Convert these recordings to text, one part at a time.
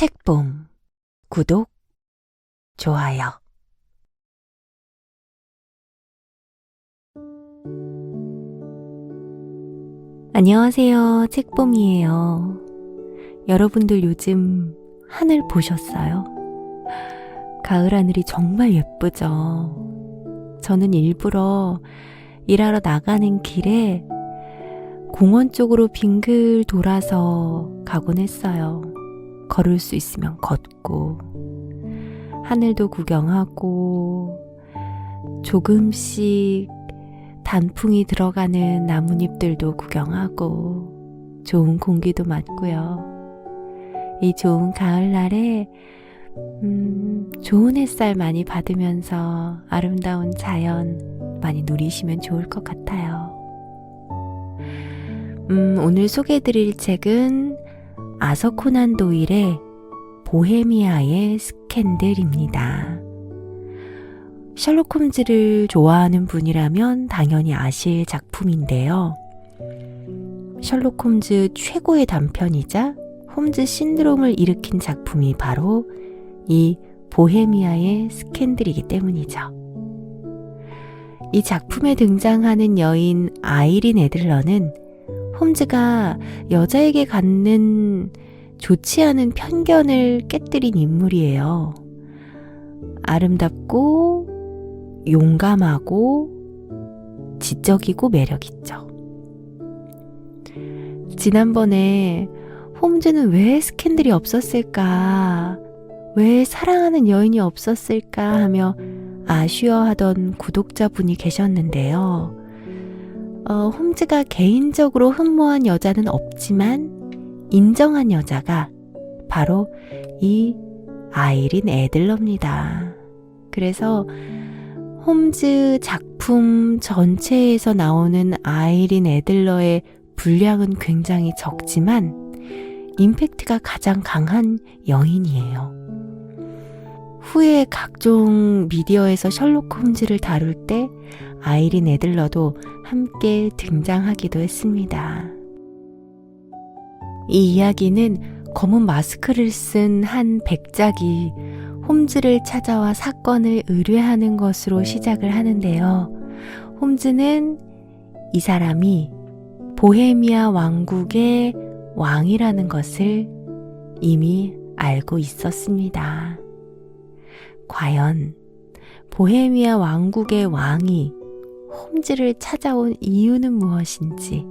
책봄 구독, 좋아요. 안녕하세요. 책봄이에요. 여러분들 요즘 하늘 보셨어요? 가을 하늘이 정말 예쁘죠? 저는 일부러 일하러 나가는 길에 공원 쪽으로 빙글 돌아서 가곤 했어요. 걸을 수 있으면 걷고, 하늘도 구경하고, 조금씩 단풍이 들어가는 나뭇잎들도 구경하고, 좋은 공기도 맡고요. 이 좋은 가을날에 좋은 햇살 많이 받으면서 아름다운 자연 많이 누리시면 좋을 것 같아요. 오늘 소개해드릴 책은 아서 코난 도일의 보헤미아의 스캔들입니다. 셜록 홈즈를 좋아하는 분이라면 당연히 아실 작품인데요. 셜록 홈즈 최고의 단편이자 홈즈 신드롬을 일으킨 작품이 바로 이 보헤미아의 스캔들이기 때문이죠. 이 작품에 등장하는 여인 아이린 애들러는 홈즈가 여자에게 갖는 좋지 않은 편견을 깨뜨린 인물이에요. 아름답고 용감하고 지적이고 매력있죠. 지난번에 홈즈는 왜 스캔들이 없었을까? 왜 사랑하는 여인이 없었을까? 하며 아쉬워하던 구독자분이 계셨는데요. 홈즈가 개인적으로 흠모한 여자는 없지만 인정한 여자가 바로 이 아이린 애들러입니다. 그래서 홈즈 작품 전체에서 나오는 아이린 애들러의 분량은 굉장히 적지만 임팩트가 가장 강한 여인이에요. 후에 각종 미디어에서 셜록 홈즈를 다룰 때 아이린 애들러도 함께 등장하기도 했습니다. 이 이야기는 검은 마스크를 쓴 한 백작이 홈즈를 찾아와 사건을 의뢰하는 것으로 시작을 하는데요. 홈즈는 이 사람이 보헤미아 왕국의 왕이라는 것을 이미 알고 있었습니다. 과연 보헤미아 왕국의 왕이 홈즈를 찾아온 이유는 무엇인지,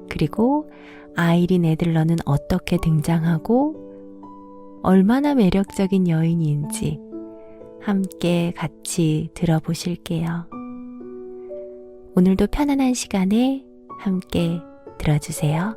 그리고 아이린 애들러는 어떻게 등장하고 얼마나 매력적인 여인인지 함께 같이 들어보실게요. 오늘도 편안한 시간에 함께 들어주세요.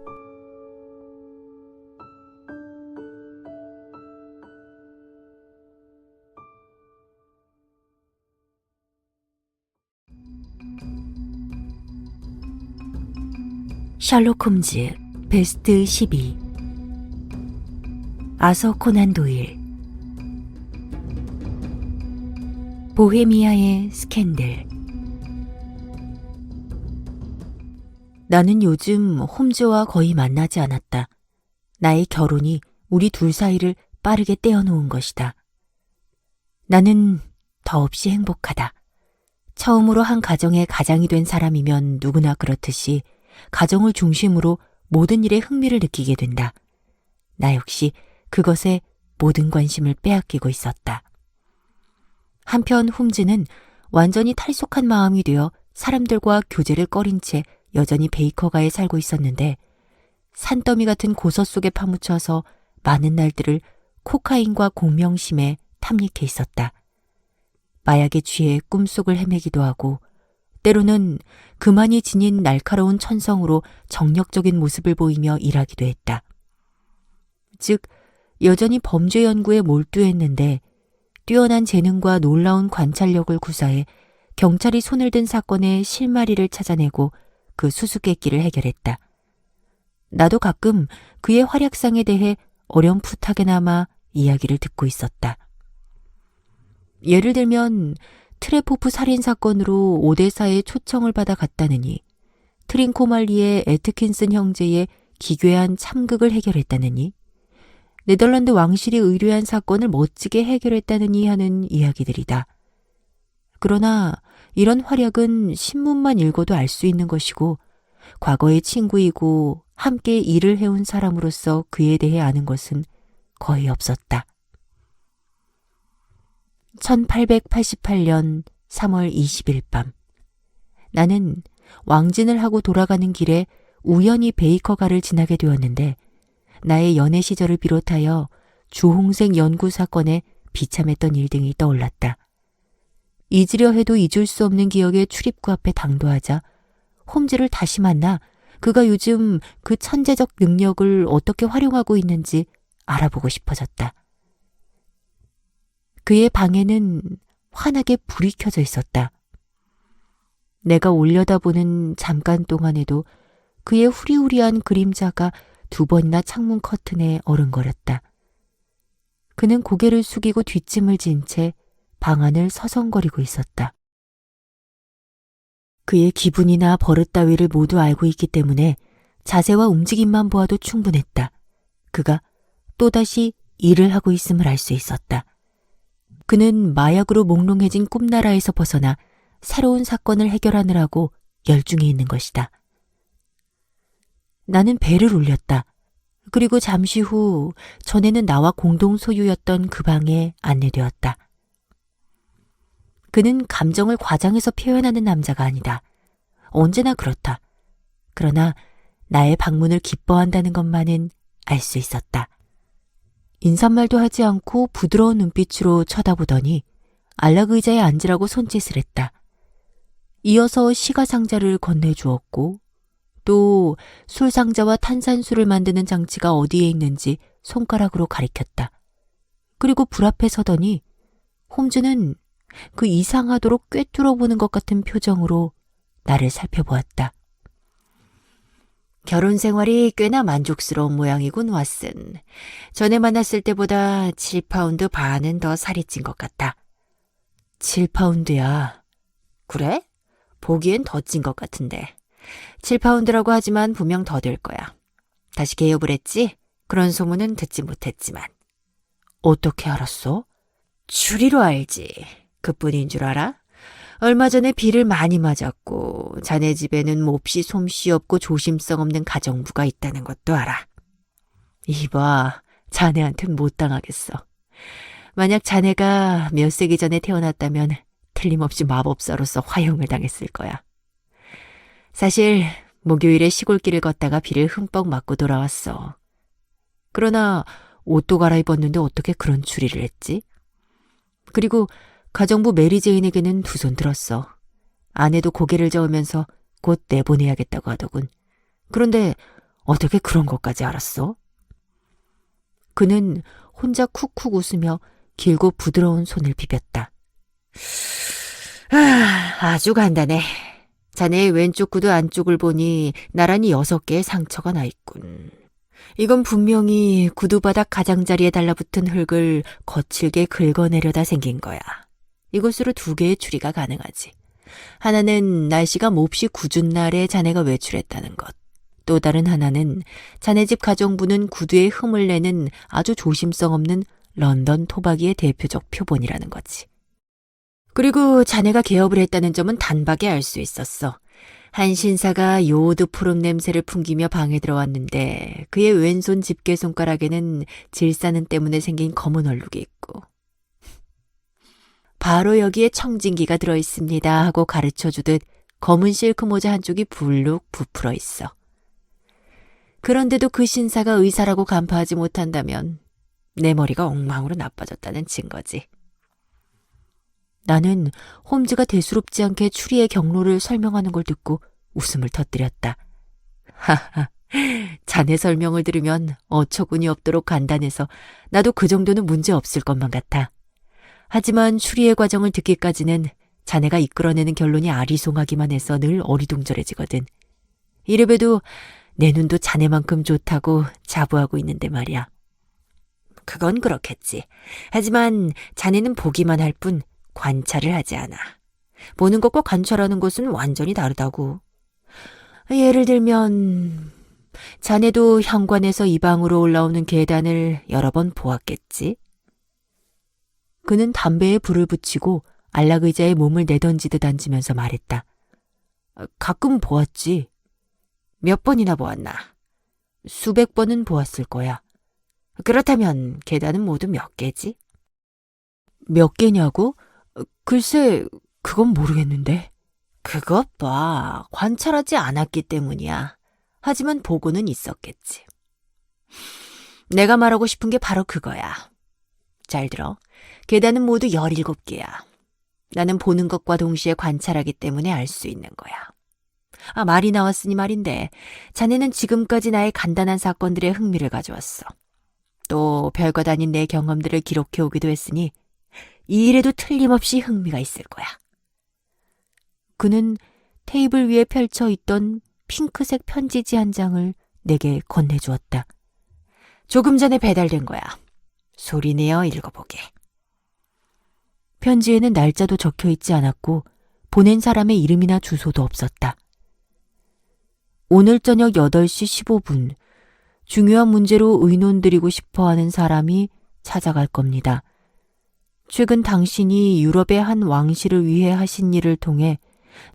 셜록 홈즈 베스트 12 아서 코난 도일 보헤미아의 스캔들. 나는 요즘 홈즈와 거의 만나지 않았다. 나의 결혼이 우리 둘 사이를 빠르게 떼어놓은 것이다. 나는 더없이 행복하다. 처음으로 한 가정의 가장이 된 사람이면 누구나 그렇듯이 가정을 중심으로 모든 일에 흥미를 느끼게 된다. 나 역시 그것에 모든 관심을 빼앗기고 있었다. 한편 홈즈는 완전히 탈속한 마음이 되어 사람들과 교제를 꺼린 채 여전히 베이커가에 살고 있었는데 산더미 같은 고서 속에 파묻혀서 많은 날들을 코카인과 공명심에 탐닉해 있었다. 마약에 취해 꿈속을 헤매기도 하고 때로는 그만이 지닌 날카로운 천성으로 정력적인 모습을 보이며 일하기도 했다. 즉, 여전히 범죄 연구에 몰두했는데 뛰어난 재능과 놀라운 관찰력을 구사해 경찰이 손을 든 사건의 실마리를 찾아내고 그 수수께끼를 해결했다. 나도 가끔 그의 활약상에 대해 어렴풋하게나마 이야기를 듣고 있었다. 예를 들면 트레포프 살인사건으로 오데사에 초청을 받아 갔다느니, 트린코말리의 에트킨슨 형제의 기괴한 참극을 해결했다느니, 네덜란드 왕실이 의뢰한 사건을 멋지게 해결했다느니 하는 이야기들이다. 그러나 이런 활약은 신문만 읽어도 알 수 있는 것이고 과거의 친구이고 함께 일을 해온 사람으로서 그에 대해 아는 것은 거의 없었다. 1888년 3월 20일 밤 나는 왕진을 하고 돌아가는 길에 우연히 베이커가를 지나게 되었는데 나의 연애 시절을 비롯하여 주홍색 연구 사건에 비참했던 일 등이 떠올랐다. 잊으려 해도 잊을 수 없는 기억의 출입구 앞에 당도하자 홈즈를 다시 만나 그가 요즘 그 천재적 능력을 어떻게 활용하고 있는지 알아보고 싶어졌다. 그의 방에는 환하게 불이 켜져 있었다. 내가 올려다보는 잠깐 동안에도 그의 후리후리한 그림자가 2번이나 창문 커튼에 어른거렸다. 그는 고개를 숙이고 뒷짐을 진 채 방 안을 서성거리고 있었다. 그의 기분이나 버릇 따위를 모두 알고 있기 때문에 자세와 움직임만 보아도 충분했다. 그가 또다시 일을 하고 있음을 알 수 있었다. 그는 마약으로 몽롱해진 꿈나라에서 벗어나 새로운 사건을 해결하느라고 열중해 있는 것이다. 나는 배를 올렸다. 그리고 잠시 후 전에는 나와 공동 소유였던 그 방에 안내되었다. 그는 감정을 과장해서 표현하는 남자가 아니다. 언제나 그렇다. 그러나 나의 방문을 기뻐한다는 것만은 알 수 있었다. 인사말도 하지 않고 부드러운 눈빛으로 쳐다보더니 안락 의자에 앉으라고 손짓을 했다. 이어서 시가상자를 건네주었고 또 술상자와 탄산수를 만드는 장치가 어디에 있는지 손가락으로 가리켰다. 그리고 불 앞에 서더니 홈즈는 그 이상하도록 꿰뚫어보는 것 같은 표정으로 나를 살펴보았다. 결혼 생활이 꽤나 만족스러운 모양이군, 왓슨. 전에 만났을 때보다 7파운드 반은 더 살이 찐 것 같다. 7파운드야. 그래? 보기엔 더 찐 것 같은데. 7파운드라고 하지만 분명 더 될 거야. 다시 개업을 했지? 그런 소문은 듣지 못했지만. 어떻게 알았어? 추리로 알지. 그뿐인 줄 알아? 얼마 전에 비를 많이 맞았고 자네 집에는 몹시 솜씨 없고 조심성 없는 가정부가 있다는 것도 알아. 이봐, 자네한텐 못 당하겠어. 만약 자네가 몇 세기 전에 태어났다면 틀림없이 마법사로서 화형을 당했을 거야. 사실 목요일에 시골길을 걷다가 비를 흠뻑 맞고 돌아왔어. 그러나 옷도 갈아입었는데 어떻게 그런 추리를 했지? 그리고 가정부 메리 제인에게는 두 손 들었어. 아내도 고개를 저으면서 곧 내보내야겠다고 하더군. 그런데 어떻게 그런 것까지 알았어? 그는 혼자 쿡쿡 웃으며 길고 부드러운 손을 비볐다. 아주 간단해. 자네의 왼쪽 구두 안쪽을 보니 나란히 6개의 상처가 나 있군. 이건 분명히 구두바닥 가장자리에 달라붙은 흙을 거칠게 긁어내려다 생긴 거야. 이것으로 2개의 추리가 가능하지. 하나는 날씨가 몹시 궂은 날에 자네가 외출했다는 것. 또 다른 하나는 자네 집 가정부는 구두에 흠을 내는 아주 조심성 없는 런던 토박이의 대표적 표본이라는 거지. 그리고 자네가 개업을 했다는 점은 단박에 알 수 있었어. 한 신사가 요오드 푸른 냄새를 풍기며 방에 들어왔는데 그의 왼손 집게 손가락에는 질사는 때문에 생긴 검은 얼룩이 있고 바로 여기에 청진기가 들어있습니다 하고 가르쳐주듯 검은 실크 모자 한쪽이 불룩 부풀어 있어. 그런데도 그 신사가 의사라고 간파하지 못한다면 내 머리가 엉망으로 나빠졌다는 증거지. 나는 홈즈가 대수롭지 않게 추리의 경로를 설명하는 걸 듣고 웃음을 터뜨렸다. 하하, 자네 설명을 들으면 어처구니 없도록 간단해서 나도 그 정도는 문제 없을 것만 같아. 하지만 추리의 과정을 듣기까지는 자네가 이끌어내는 결론이 아리송하기만 해서 늘 어리둥절해지거든. 이래봬도 내 눈도 자네만큼 좋다고 자부하고 있는데 말이야. 그건 그렇겠지. 하지만 자네는 보기만 할 뿐 관찰을 하지 않아. 보는 것과 관찰하는 것은 완전히 다르다고. 예를 들면 자네도 현관에서 이 방으로 올라오는 계단을 여러 번 보았겠지? 그는 담배에 불을 붙이고 안락의자에 몸을 내던지듯 앉으면서 말했다. 가끔 보았지. 몇 번이나 보았나? 수백 번은 보았을 거야. 그렇다면 계단은 모두 몇 개지? 몇 개냐고? 글쎄, 그건 모르겠는데. 그것 봐. 관찰하지 않았기 때문이야. 하지만 보고는 있었겠지. 내가 말하고 싶은 게 바로 그거야. 잘 들어. 계단은 모두 17개야. 나는 보는 것과 동시에 관찰하기 때문에 알 수 있는 거야. 말이 나왔으니 말인데 자네는 지금까지 나의 간단한 사건들에 흥미를 가져왔어. 또 별것 아닌 내 경험들을 기록해 오기도 했으니 이 일에도 틀림없이 흥미가 있을 거야. 그는 테이블 위에 펼쳐 있던 핑크색 편지지 한 장을 내게 건네주었다. 조금 전에 배달된 거야. 소리내어 읽어보게. 편지에는 날짜도 적혀 있지 않았고 보낸 사람의 이름이나 주소도 없었다. 오늘 저녁 8시 15분 중요한 문제로 의논드리고 싶어하는 사람이 찾아갈 겁니다. 최근 당신이 유럽의 한 왕실을 위해 하신 일을 통해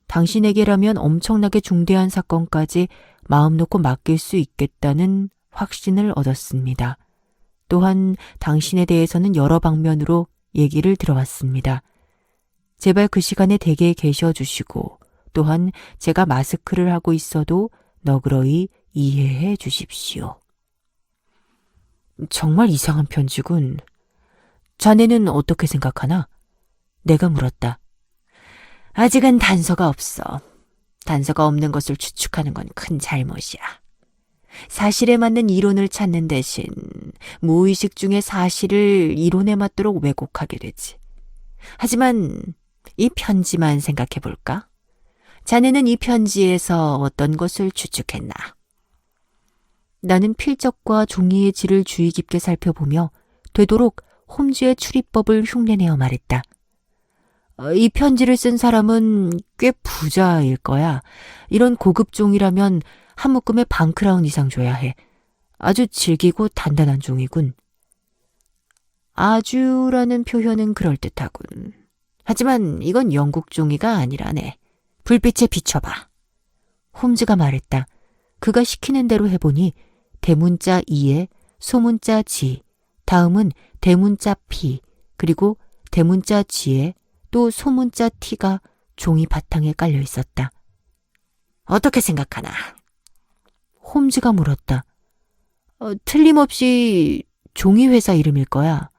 당신에게라면 엄청나게 중대한 사건까지 마음 놓고 맡길 수 있겠다는 확신을 얻었습니다. 또한 당신에 대해서는 여러 방면으로 얘기를 들어왔습니다. 제발 그 시간에 댁에 계셔 주시고 또한 제가 마스크를 하고 있어도 너그러이 이해해 주십시오. 정말 이상한 편지군. 자네는 어떻게 생각하나? 내가 물었다. 아직은 단서가 없어. 단서가 없는 것을 추측하는 건 큰 잘못이야. 사실에 맞는 이론을 찾는 대신 무의식 중에 사실을 이론에 맞도록 왜곡하게 되지. 하지만 이 편지만 생각해 볼까? 자네는 이 편지에서 어떤 것을 추측했나? 나는 필적과 종이의 질을 주의 깊게 살펴보며 되도록 홈즈의 출입법을 흉내내어 말했다. 이 편지를 쓴 사람은 꽤 부자일 거야. 이런 고급 종이라면 한 묶음에 반 크라운 이상 줘야 해. 아주 질기고 단단한 종이군. 아주라는 표현은 그럴듯하군. 하지만 이건 영국 종이가 아니라네. 불빛에 비춰봐. 홈즈가 말했다. 그가 시키는 대로 해보니 대문자 E에 소문자 G, 다음은 대문자 P, 그리고 대문자 G에 또 소문자 T가 종이 바탕에 깔려 있었다. 어떻게 생각하나? 홈즈가 물었다. 틀림없이 종이 회사 이름일 거야.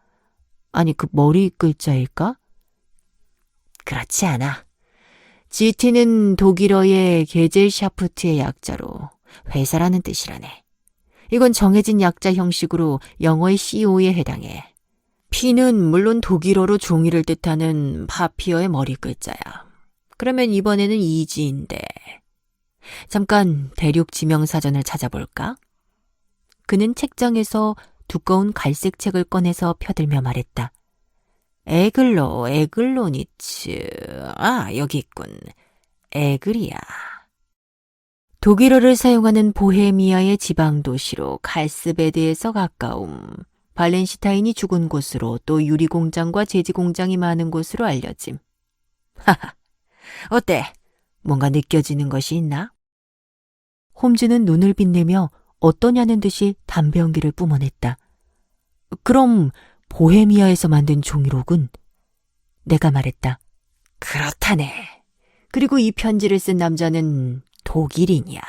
아니, 그 머리 글자일까? 그렇지 않아. GT는 독일어의 게젤샤프트의 약자로 회사라는 뜻이라네. 이건 정해진 약자 형식으로 영어의 CO에 해당해. P는 물론 독일어로 종이를 뜻하는 파피어의 머리 글자야. 그러면 이번에는 이지인데. 잠깐 대륙 지명사전을 찾아볼까? 그는 책장에서 두꺼운 갈색 책을 꺼내서 펴들며 말했다. 에글로니츠. 여기 있군. 에글이야. 독일어를 사용하는 보헤미아의 지방도시로 갈스베드에서 가까움. 발렌시타인이 죽은 곳으로 또 유리공장과 제지공장이 많은 곳으로 알려짐. 하하, 어때? 뭔가 느껴지는 것이 있나? 홈즈는 눈을 빛내며 어떠냐는 듯이 담배 연기를 뿜어냈다. 그럼 보헤미아에서 만든 종이로군. 내가 말했다. 그렇다네. 그리고 이 편지를 쓴 남자는 독일인이야.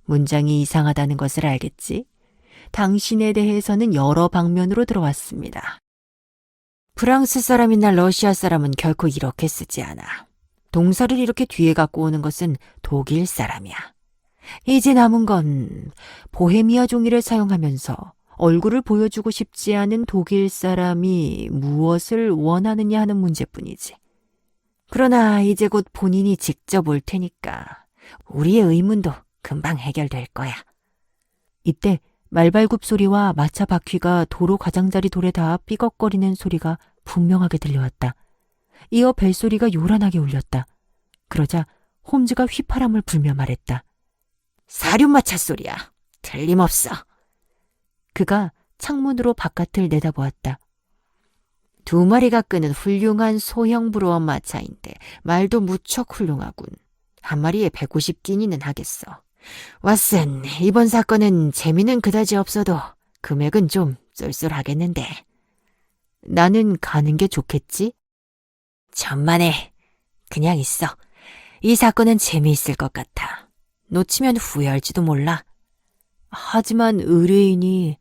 문장이 이상하다는 것을 알겠지? 당신에 대해서는 여러 방면으로 들어왔습니다. 프랑스 사람이나 러시아 사람은 결코 이렇게 쓰지 않아. 동사를 이렇게 뒤에 갖고 오는 것은 독일 사람이야. 이제 남은 건 보헤미아 종이를 사용하면서 얼굴을 보여주고 싶지 않은 독일 사람이 무엇을 원하느냐 하는 문제뿐이지. 그러나 이제 곧 본인이 직접 올 테니까 우리의 의문도 금방 해결될 거야. 이때 말발굽 소리와 마차 바퀴가 도로 가장자리 돌에 닿아 삐걱거리는 소리가 분명하게 들려왔다. 이어 벨소리가 요란하게 울렸다. 그러자 홈즈가 휘파람을 불며 말했다. 사륜마차 소리야. 틀림없어. 그가 창문으로 바깥을 내다보았다. 2마리가 끄는 훌륭한 소형 브루어 마차인데 말도 무척 훌륭하군. 한 마리에 150기니는 하겠어. 왓슨, 이번 사건은 재미는 그다지 없어도 금액은 좀 쏠쏠하겠는데. 나는 가는 게 좋겠지? 천만에. 그냥 있어. 이 사건은 재미있을 것 같아. 놓치면 후회할지도 몰라. 하지만 의뢰인이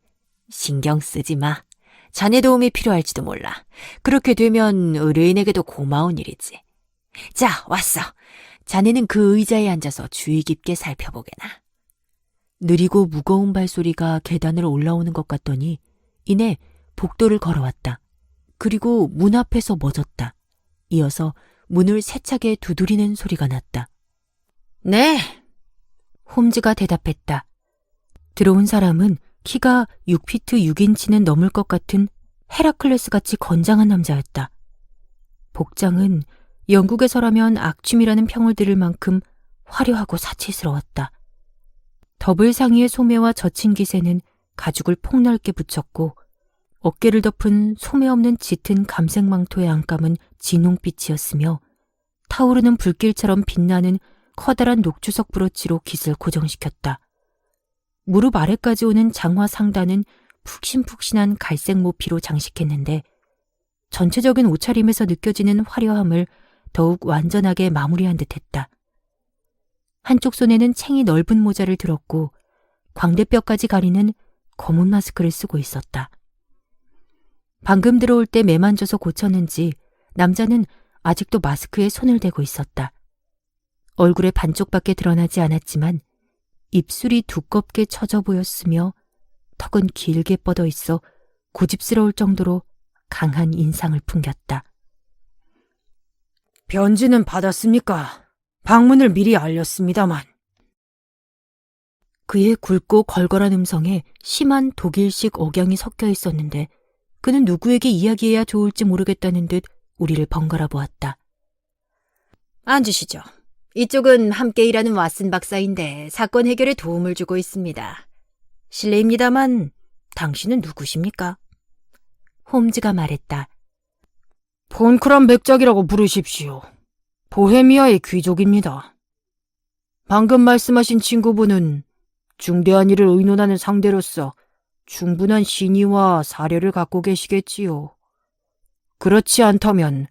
신경 쓰지 마. 자네 도움이 필요할지도 몰라. 그렇게 되면 의뢰인에게도 고마운 일이지. 자, 왔어. 자네는 그 의자에 앉아서 주의 깊게 살펴보게나. 느리고 무거운 발소리가 계단을 올라오는 것 같더니 이내 복도를 걸어왔다. 그리고 문 앞에서 멎었다. 이어서 문을 세차게 두드리는 소리가 났다. 네. 홈즈가 대답했다. 들어온 사람은 키가 6피트 6인치는 넘을 것 같은 헤라클레스같이 건장한 남자였다. 복장은 영국에서라면 악취미라는 평을 들을 만큼 화려하고 사치스러웠다. 더블 상의의 소매와 젖힌 기세는 가죽을 폭넓게 붙였고 어깨를 덮은 소매 없는 짙은 감색 망토의 안감은 진홍빛이었으며 타오르는 불길처럼 빛나는 커다란 녹주석 브로치로 깃을 고정시켰다. 무릎 아래까지 오는 장화 상단은 푹신푹신한 갈색 모피로 장식했는데 전체적인 옷차림에서 느껴지는 화려함을 더욱 완전하게 마무리한 듯했다. 한쪽 손에는 챙이 넓은 모자를 들었고 광대뼈까지 가리는 검은 마스크를 쓰고 있었다. 방금 들어올 때 매만져서 고쳤는지 남자는 아직도 마스크에 손을 대고 있었다. 얼굴의 반쪽밖에 드러나지 않았지만 입술이 두껍게 처져 보였으며 턱은 길게 뻗어 있어 고집스러울 정도로 강한 인상을 풍겼다. 편지는 받았습니까? 방문을 미리 알렸습니다만. 그의 굵고 걸걸한 음성에 심한 독일식 억양이 섞여 있었는데 그는 누구에게 이야기해야 좋을지 모르겠다는 듯 우리를 번갈아 보았다. 앉으시죠. 이쪽은 함께 일하는 왓슨 박사인데 사건 해결에 도움을 주고 있습니다. 실례입니다만 당신은 누구십니까? 홈즈가 말했다. 폰크람 백작이라고 부르십시오. 보헤미아의 귀족입니다. 방금 말씀하신 친구분은 중대한 일을 의논하는 상대로서 충분한 신의와 사려를 갖고 계시겠지요. 그렇지 않다면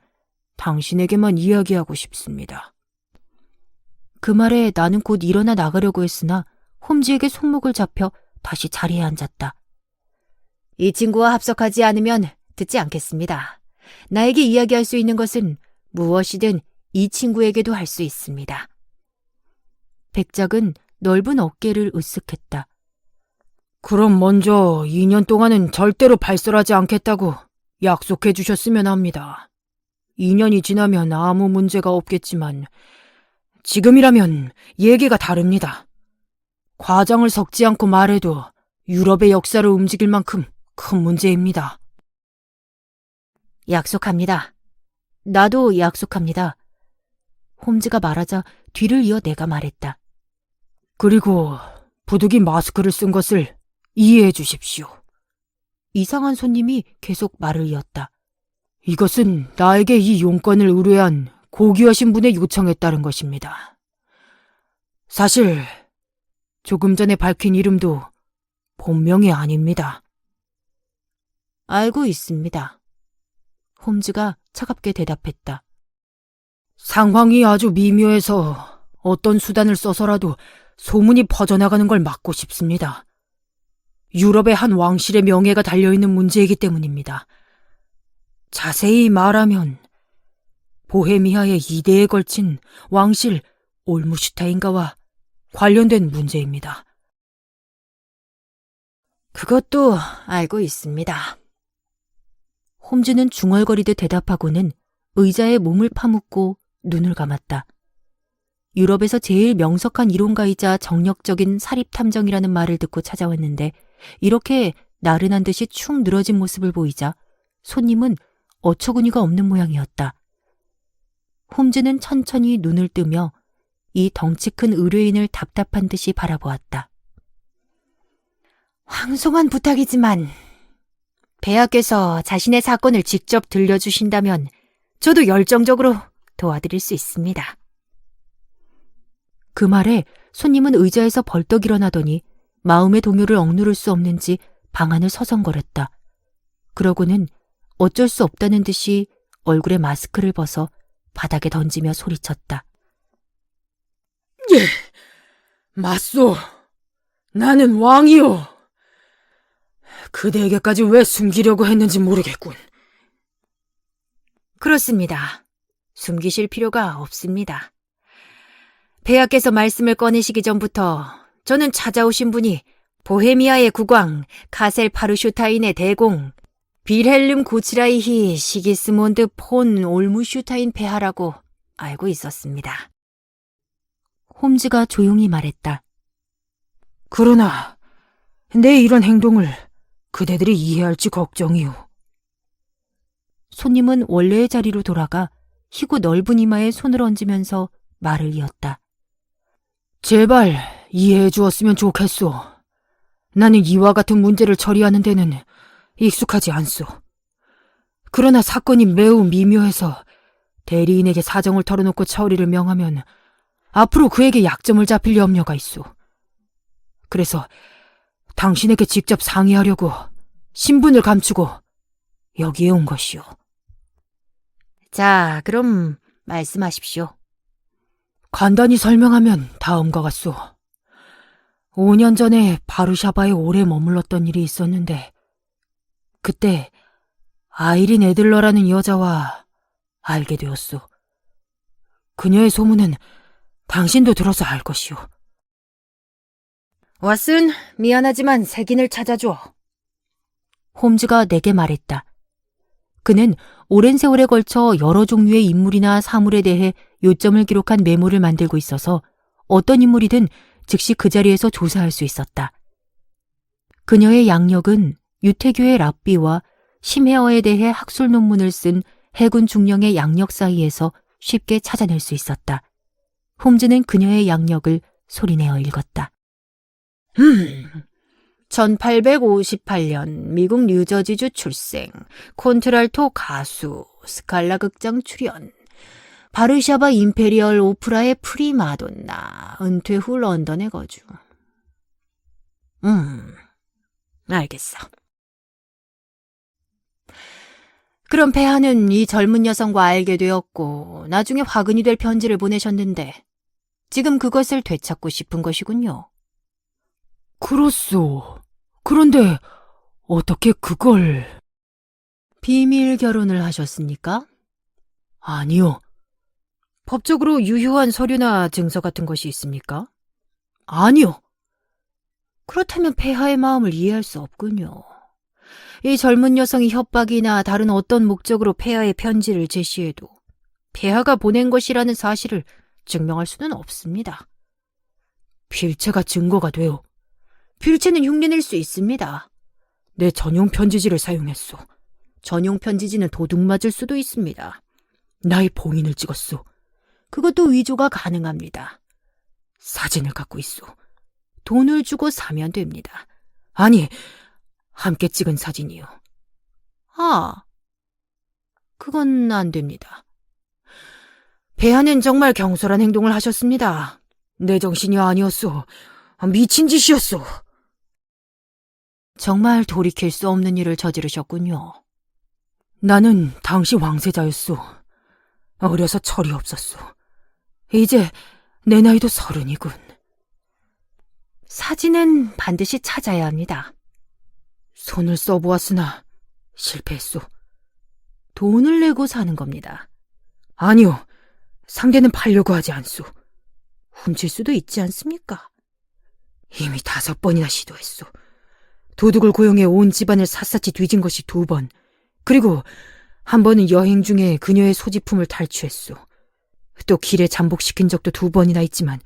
당신에게만 이야기하고 싶습니다. 그 말에 나는 곧 일어나 나가려고 했으나 홈즈에게 손목을 잡혀 다시 자리에 앉았다. 이 친구와 합석하지 않으면 듣지 않겠습니다. 나에게 이야기할 수 있는 것은 무엇이든 이 친구에게도 할 수 있습니다. 백작은 넓은 어깨를 으쓱했다. 그럼 먼저 2년 동안은 절대로 발설하지 않겠다고 약속해 주셨으면 합니다. 2년이 지나면 아무 문제가 없겠지만 지금이라면 얘기가 다릅니다. 과장을 섞지 않고 말해도 유럽의 역사를 움직일 만큼 큰 문제입니다. 약속합니다. 나도 약속합니다. 홈즈가 말하자 뒤를 이어 내가 말했다. 그리고 부득이 마스크를 쓴 것을 이해해 주십시오. 이상한 손님이 계속 말을 이었다. 이것은 나에게 이 용건을 의뢰한 고귀하신 분의 요청에 따른 것입니다. 사실 조금 전에 밝힌 이름도 본명이 아닙니다. 알고 있습니다. 홈즈가 차갑게 대답했다. 상황이 아주 미묘해서 어떤 수단을 써서라도 소문이 퍼져나가는 걸 막고 싶습니다. 유럽의 한 왕실의 명예가 달려있는 문제이기 때문입니다. 자세히 말하면 보헤미아의 2대에 걸친 왕실 올무슈타인가와 관련된 문제입니다. 그것도 알고 있습니다. 홈즈는 중얼거리듯 대답하고는 의자에 몸을 파묻고 눈을 감았다. 유럽에서 제일 명석한 이론가이자 정력적인 사립탐정이라는 말을 듣고 찾아왔는데 이렇게 나른한 듯이 축 늘어진 모습을 보이자 손님은 어처구니가 없는 모양이었다. 홈즈는 천천히 눈을 뜨며 이 덩치 큰 의뢰인을 답답한 듯이 바라보았다. 방송한 부탁이지만 폐하께서 자신의 사건을 직접 들려주신다면 저도 열정적으로 도와드릴 수 있습니다. 그 말에 손님은 의자에서 벌떡 일어나더니 마음의 동요를 억누를 수 없는지 방안을 서성거렸다. 그러고는 어쩔 수 없다는 듯이 얼굴에 마스크를 벗어 바닥에 던지며 소리쳤다. 예, 맞소. 나는 왕이요. 그대에게까지 왜 숨기려고 했는지 모르겠군. 그렇습니다. 숨기실 필요가 없습니다. 폐하께서 말씀을 꺼내시기 전부터 저는 찾아오신 분이 보헤미아의 국왕 카셀 파르슈타인의 대공 빌헬름 고츠라이히 시기스몬드 폰 올무슈타인 폐하라고 알고 있었습니다. 홈즈가 조용히 말했다. 그러나 내 이런 행동을 그대들이 이해할지 걱정이오. 손님은 원래의 자리로 돌아가 희고 넓은 이마에 손을 얹으면서 말을 이었다. 제발 이해해 주었으면 좋겠소. 나는 이와 같은 문제를 처리하는 데는 익숙하지 않소. 그러나 사건이 매우 미묘해서 대리인에게 사정을 털어놓고 처리를 명하면 앞으로 그에게 약점을 잡힐 염려가 있소. 그래서 당신에게 직접 상의하려고 신분을 감추고 여기에 온 것이오. 자, 그럼 말씀하십시오. 간단히 설명하면 다음과 같소. 5년 전에 바르샤바에 오래 머물렀던 일이 있었는데 그때 아이린 애들러라는 여자와 알게 되었소. 그녀의 소문은 당신도 들어서 알 것이오. 왓슨, 미안하지만 색인을 찾아줘. 홈즈가 내게 말했다. 그는 오랜 세월에 걸쳐 여러 종류의 인물이나 사물에 대해 요점을 기록한 메모를 만들고 있어서 어떤 인물이든 즉시 그 자리에서 조사할 수 있었다. 그녀의 양력은 유태교의 랍비와 심헤어에 대해 학술 논문을 쓴 해군 중령의 양력 사이에서 쉽게 찾아낼 수 있었다. 홈즈는 그녀의 양력을 소리내어 읽었다. 1858년 미국 뉴저지주 출생, 콘트랄토 가수, 스칼라 극장 출연, 바르샤바 임페리얼 오프라의 프리마돈나, 은퇴 후 런던에 거주. 알겠어. 그럼 폐하는 이 젊은 여성과 알게 되었고 나중에 화근이 될 편지를 보내셨는데 지금 그것을 되찾고 싶은 것이군요. 그렇소. 그런데 어떻게 그걸... 비밀 결혼을 하셨습니까? 아니요. 법적으로 유효한 서류나 증서 같은 것이 있습니까? 아니요. 그렇다면 폐하의 마음을 이해할 수 없군요. 이 젊은 여성이 협박이나 다른 어떤 목적으로 폐하의 편지를 제시해도 폐하가 보낸 것이라는 사실을 증명할 수는 없습니다. 필체가 증거가 되어 필체는 흉내낼 수 있습니다. 내 전용 편지지를 사용했소. 전용 편지지는 도둑 맞을 수도 있습니다. 나의 봉인을 찍었소. 그것도 위조가 가능합니다. 사진을 갖고 있소. 돈을 주고 사면 됩니다. 아니, 함께 찍은 사진이요. 아, 그건 안 됩니다. 폐하는 정말 경솔한 행동을 하셨습니다. 내 정신이 아니었소. 미친 짓이었소. 정말 돌이킬 수 없는 일을 저지르셨군요. 나는 당시 왕세자였소. 어려서 철이 없었소. 이제 내 나이도 30이군. 사진은 반드시 찾아야 합니다. 손을 써보았으나 실패했소. 돈을 내고 사는 겁니다. 아니요. 상대는 팔려고 하지 않소. 훔칠 수도 있지 않습니까? 이미 5번이나 시도했소. 도둑을 고용해 온 집안을 샅샅이 뒤진 것이 2번. 그리고 한 번은 여행 중에 그녀의 소지품을 탈취했소. 또 길에 잠복시킨 적도 2번이나 있지만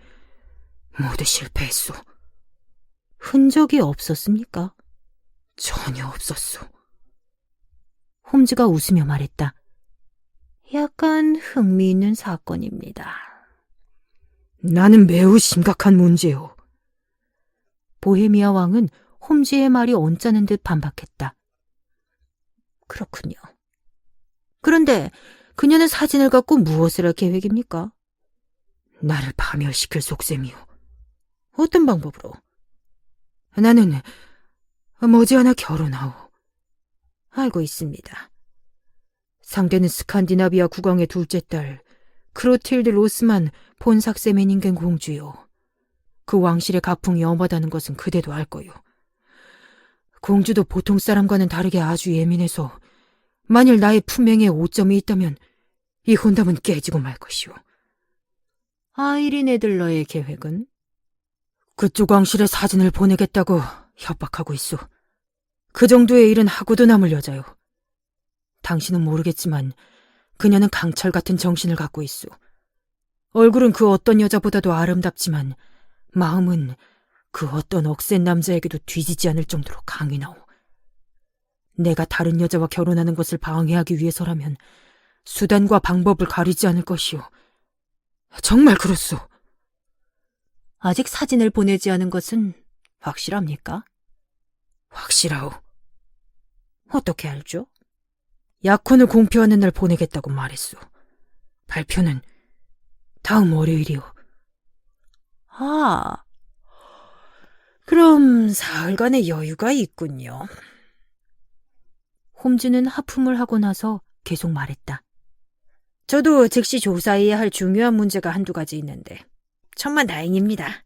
모두 실패했소. 흔적이 없었습니까? 전혀 없었소. 홈즈가 웃으며 말했다. 약간 흥미있는 사건입니다. 나는 매우 심각한 문제요. 보헤미아 왕은 홈즈의 말이 언짢은 듯 반박했다. 그렇군요. 그런데 그녀는 사진을 갖고 무엇을 할 계획입니까? 나를 파멸시킬 속셈이요. 어떤 방법으로? 나는 머지않아 결혼하오. 알고 있습니다. 상대는 스칸디나비아 국왕의 둘째 딸 크로틸드 로스만 폰 삭세메닝겐 공주요. 그 왕실의 가풍이 엄하다는 것은 그대도 알 거요. 공주도 보통 사람과는 다르게 아주 예민해서 만일 나의 품행에 오점이 있다면 이 혼담은 깨지고 말 것이오. 아이린 애들러의 계획은? 그쪽 왕실에 사진을 보내겠다고 협박하고 있소. 그 정도의 일은 하고도 남을 여자요. 당신은 모르겠지만 그녀는 강철 같은 정신을 갖고 있소. 얼굴은 그 어떤 여자보다도 아름답지만 마음은 그 어떤 억센 남자에게도 뒤지지 않을 정도로 강인하오. 내가 다른 여자와 결혼하는 것을 방해하기 위해서라면 수단과 방법을 가리지 않을 것이오. 정말 그렇소. 아직 사진을 보내지 않은 것은 확실합니까? 확실하오. 어떻게 알죠? 약혼을 공표하는 날 보내겠다고 말했소. 발표는 다음 월요일이오. 아, 그럼 사흘간의 여유가 있군요. 홈즈는 하품을 하고 나서 계속 말했다. 저도 즉시 조사해야 할 중요한 문제가 한두 가지 있는데 천만 다행입니다.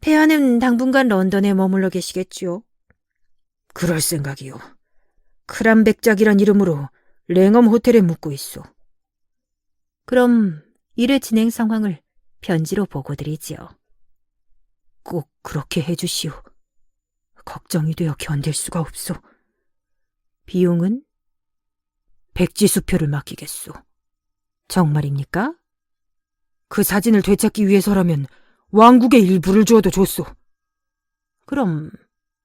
폐하는 당분간 런던에 머물러 계시겠지요? 그럴 생각이요. 크람백작이란 이름으로 랭엄 호텔에 묵고 있소. 그럼 일의 진행 상황을 편지로 보고드리지요. 꼭 그렇게 해주시오. 걱정이 되어 견딜 수가 없소. 비용은? 백지수표를 맡기겠소. 정말입니까? 그 사진을 되찾기 위해서라면 왕국의 일부를 주어도 좋소. 그럼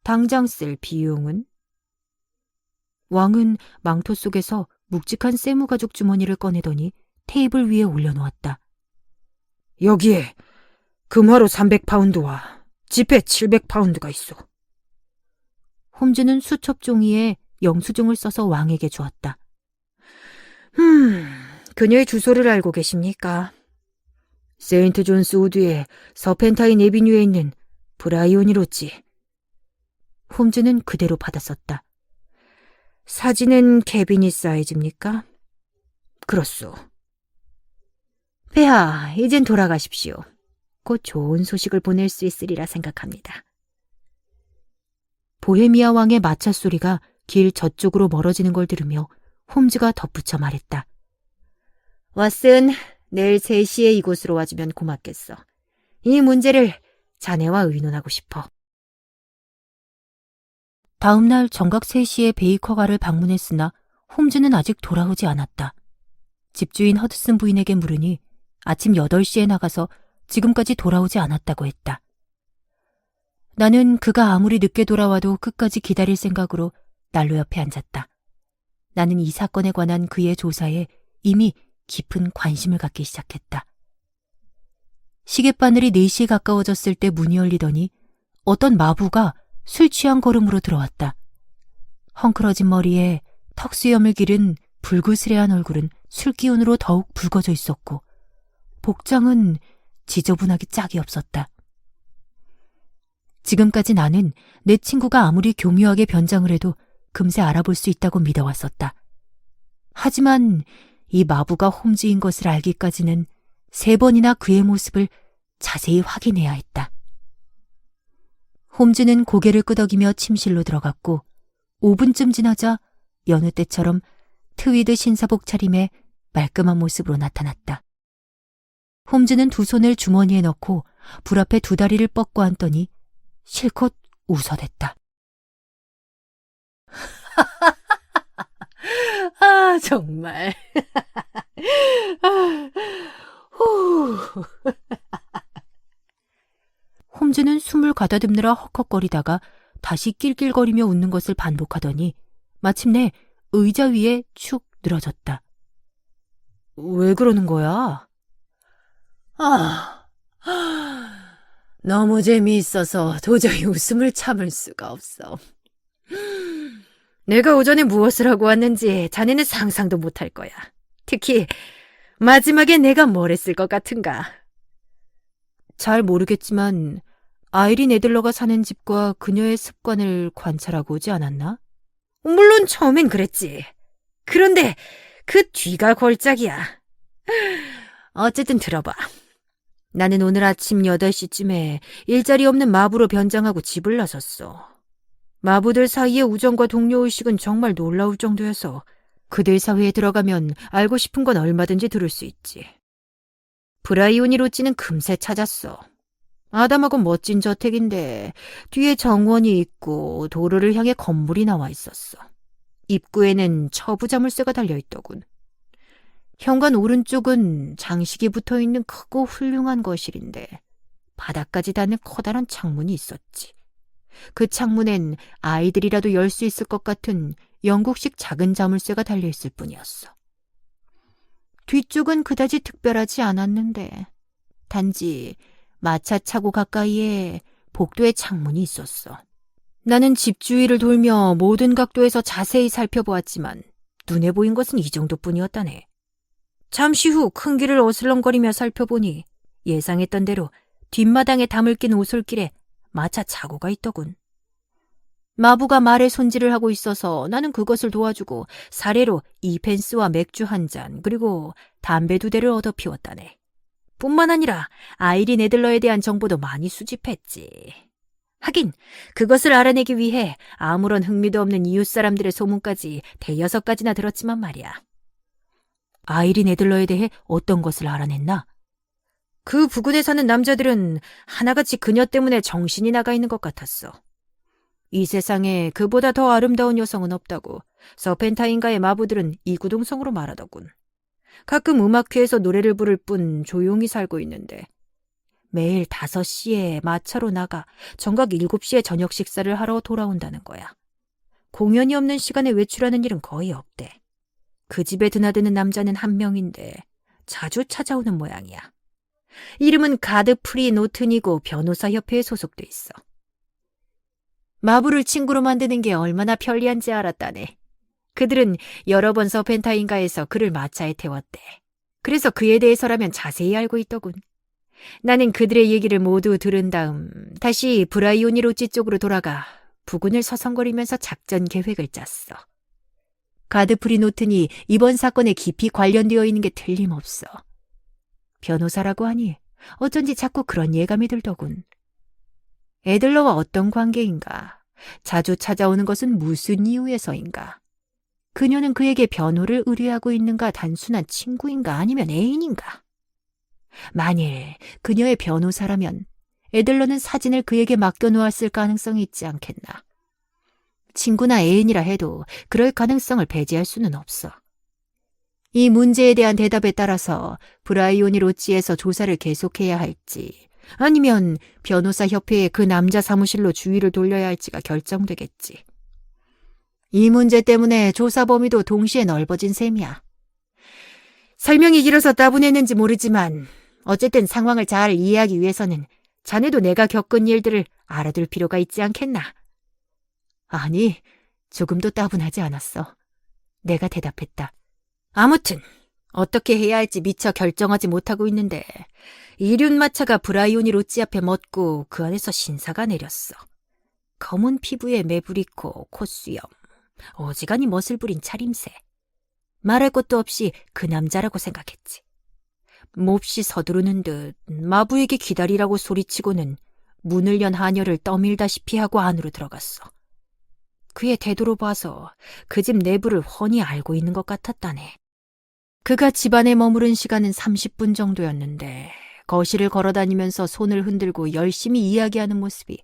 당장 쓸 비용은? 왕은 망토 속에서 묵직한 세무가죽 주머니를 꺼내더니 테이블 위에 올려놓았다. 여기에 금화로 300파운드와 지폐 700파운드가 있어. 홈즈는 수첩 종이에 영수증을 써서 왕에게 주었다. 그녀의 주소를 알고 계십니까? 세인트 존스 우드의 서펜타인 에비뉴에 있는 브라이오니 로지. 홈즈는 그대로 받았었다. 사진은 캐비닛 사이즈입니까? 그렇소. 폐하, 이젠 돌아가십시오. 곧 좋은 소식을 보낼 수 있으리라 생각합니다. 보헤미아 왕의 마차 소리가 길 저쪽으로 멀어지는 걸 들으며 홈즈가 덧붙여 말했다. 왓슨, 내일 3시에 이곳으로 와주면 고맙겠어. 이 문제를 자네와 의논하고 싶어. 다음 날 정각 3시에 베이커가를 방문했으나 홈즈는 아직 돌아오지 않았다. 집주인 허드슨 부인에게 물으니 아침 8시에 나가서 지금까지 돌아오지 않았다고 했다. 나는 그가 아무리 늦게 돌아와도 끝까지 기다릴 생각으로 난로 옆에 앉았다. 나는 이 사건에 관한 그의 조사에 이미 깊은 관심을 갖기 시작했다. 시계바늘이 4시에 가까워졌을 때 문이 열리더니 어떤 마부가 술 취한 걸음으로 들어왔다. 헝클어진 머리에 턱수염을 기른 불그스레한 얼굴은 술기운으로 더욱 붉어져 있었고 복장은 지저분하기 짝이 없었다. 지금까지 나는 내 친구가 아무리 교묘하게 변장을 해도 금세 알아볼 수 있다고 믿어왔었다. 하지만 이 마부가 홈즈인 것을 알기까지는 3번이나 그의 모습을 자세히 확인해야 했다. 홈즈는 고개를 끄덕이며 침실로 들어갔고 5분쯤 지나자 여느 때처럼 트위드 신사복 차림에 말끔한 모습으로 나타났다. 홈즈는 두 손을 주머니에 넣고 불 앞에 2 다리를 뻗고 앉더니 실컷 웃어댔다. 아, 정말. 홈즈는 숨을 가다듬느라 헉헉거리다가 다시 낄낄거리며 웃는 것을 반복하더니 마침내 의자 위에 축 늘어졌다. 왜 그러는 거야? 너무 재미있어서 도저히 웃음을 참을 수가 없어. 내가 오전에 무엇을 하고 왔는지 자네는 상상도 못할 거야. 특히 마지막에 내가 뭘 했을 것 같은가. 잘 모르겠지만 아이린 애들러가 사는 집과 그녀의 습관을 관찰하고 오지 않았나? 물론 처음엔 그랬지. 그런데 그 뒤가 골짝이야. 어쨌든 들어봐. 나는 오늘 아침 8시쯤에 일자리 없는 마부로 변장하고 집을 나섰어. 마부들 사이의 우정과 동료의식은 정말 놀라울 정도여서 그들 사회에 들어가면 알고 싶은 건 얼마든지 들을 수 있지. 브라이오니 로찌는 금세 찾았어. 아담하고 멋진 저택인데 뒤에 정원이 있고 도로를 향해 건물이 나와 있었어. 입구에는 처부자물쇠가 달려있더군. 현관 오른쪽은 장식이 붙어있는 크고 훌륭한 거실인데 바닥까지 닿는 커다란 창문이 있었지. 그 창문엔 아이들이라도 열 수 있을 것 같은 영국식 작은 자물쇠가 달려있을 뿐이었어. 뒤쪽은 그다지 특별하지 않았는데 단지 마차 차고 가까이에 복도에 창문이 있었어. 나는 집 주위를 돌며 모든 각도에서 자세히 살펴보았지만 눈에 보인 것은 이 정도뿐이었다네. 잠시 후 큰 길을 어슬렁거리며 살펴보니 예상했던 대로 뒷마당에 담을 낀 오솔길에 마차 차고가 있더군. 마부가 말에 손질을 하고 있어서 나는 그것을 도와주고 사례로 이펜스와 맥주 한 잔 그리고 담배 2대를 얻어 피웠다네. 뿐만 아니라 아이린 애들러에 대한 정보도 많이 수집했지. 하긴 그것을 알아내기 위해 아무런 흥미도 없는 이웃 사람들의 소문까지 6가지나 들었지만 말이야. 아이린 애들러에 대해 어떤 것을 알아냈나? 그 부근에 사는 남자들은 하나같이 그녀 때문에 정신이 나가 있는 것 같았어. 이 세상에 그보다 더 아름다운 여성은 없다고 서펜타인가의 마부들은 이구동성으로 말하더군. 가끔 음악회에서 노래를 부를 뿐 조용히 살고 있는데 매일 5시에 마차로 나가 정각 7시에 저녁 식사를 하러 돌아온다는 거야. 공연이 없는 시간에 외출하는 일은 거의 없대. 그 집에 드나드는 남자는 한 명인데 자주 찾아오는 모양이야. 이름은 가드프리 노튼이고 변호사협회에 소속돼 있어. 마부를 친구로 만드는 게 얼마나 편리한지 알았다네. 그들은 여러 번 서펜타인가에서 그를 마차에 태웠대. 그래서 그에 대해서라면 자세히 알고 있더군. 나는 그들의 얘기를 모두 들은 다음 다시 브라이오니 로찌 쪽으로 돌아가 부근을 서성거리면서 작전 계획을 짰어. 가드프리 노튼이 이번 사건에 깊이 관련되어 있는 게 틀림없어. 변호사라고 하니 어쩐지 자꾸 그런 예감이 들더군. 애들러와 어떤 관계인가? 자주 찾아오는 것은 무슨 이유에서인가? 그녀는 그에게 변호를 의뢰하고 있는가 단순한 친구인가 아니면 애인인가? 만일 그녀의 변호사라면 애들러는 사진을 그에게 맡겨놓았을 가능성이 있지 않겠나? 친구나 애인이라 해도 그럴 가능성을 배제할 수는 없어. 이 문제에 대한 대답에 따라서 브라이오니 로찌에서 조사를 계속해야 할지 아니면 변호사 협회의 그 남자 사무실로 주의를 돌려야 할지가 결정되겠지. 이 문제 때문에 조사 범위도 동시에 넓어진 셈이야. 설명이 길어서 따분했는지 모르지만 어쨌든 상황을 잘 이해하기 위해서는 자네도 내가 겪은 일들을 알아둘 필요가 있지 않겠나? 아니, 조금도 따분하지 않았어. 내가 대답했다. 아무튼 어떻게 해야 할지 미처 결정하지 못하고 있는데 이륜마차가 브라이오니 로찌 앞에 멎고 그 안에서 신사가 내렸어. 검은 피부에 매부리코, 콧수염, 어지간히 멋을 부린 차림새. 말할 것도 없이 그 남자라고 생각했지. 몹시 서두르는 듯 마부에게 기다리라고 소리치고는 문을 연 하녀를 떠밀다시피 하고 안으로 들어갔어. 그의 태도로 봐서 그 집 내부를 훤히 알고 있는 것 같았다네. 그가 집안에 머무른 시간은 30분 정도였는데 거실을 걸어다니면서 손을 흔들고 열심히 이야기하는 모습이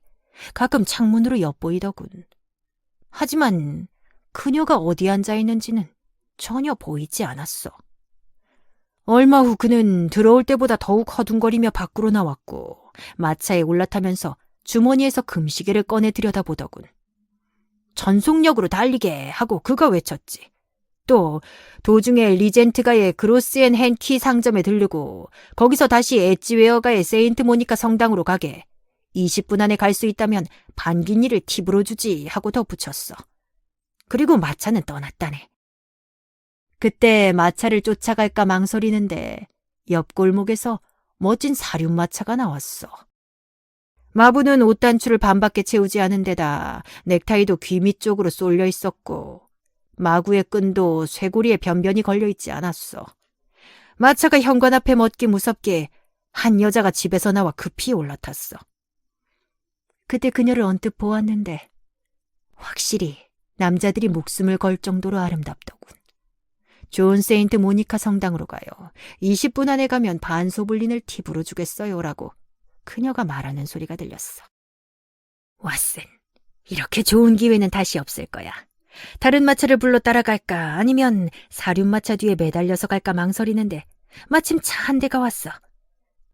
가끔 창문으로 엿보이더군. 하지만 그녀가 어디 앉아 있는지는 전혀 보이지 않았어. 얼마 후 그는 들어올 때보다 더욱 허둥거리며 밖으로 나왔고 마차에 올라타면서 주머니에서 금시계를 꺼내 들여다보더군. 전속력으로 달리게 하고 그가 외쳤지. 또 도중에 리젠트가의 그로스앤 헨키 상점에 들르고 거기서 다시 엣지웨어가의 세인트 모니카 성당으로 가게. 20분 안에 갈 수 있다면 반기니를 팁으로 주지 하고 덧붙였어. 그리고 마차는 떠났다네. 그때 마차를 쫓아갈까 망설이는데 옆 골목에서 멋진 사륜마차가 나왔어. 마부는 옷단추를 반밖에 채우지 않은 데다 넥타이도 귀 밑쪽으로 쏠려 있었고 마구의 끈도 쇠고리에 변변히 걸려 있지 않았어. 마차가 현관 앞에 멎기 무섭게 한 여자가 집에서 나와 급히 올라탔어. 그때 그녀를 언뜻 보았는데 확실히 남자들이 목숨을 걸 정도로 아름답더군. 존 세인트 모니카 성당으로 가요. 20분 안에 가면 반소불린을 팁으로 주겠어요라고 그녀가 말하는 소리가 들렸어. 왓슨, 이렇게 좋은 기회는 다시 없을 거야. 다른 마차를 불러 따라갈까 아니면 사륜마차 뒤에 매달려서 갈까 망설이는데 마침 차 한 대가 왔어.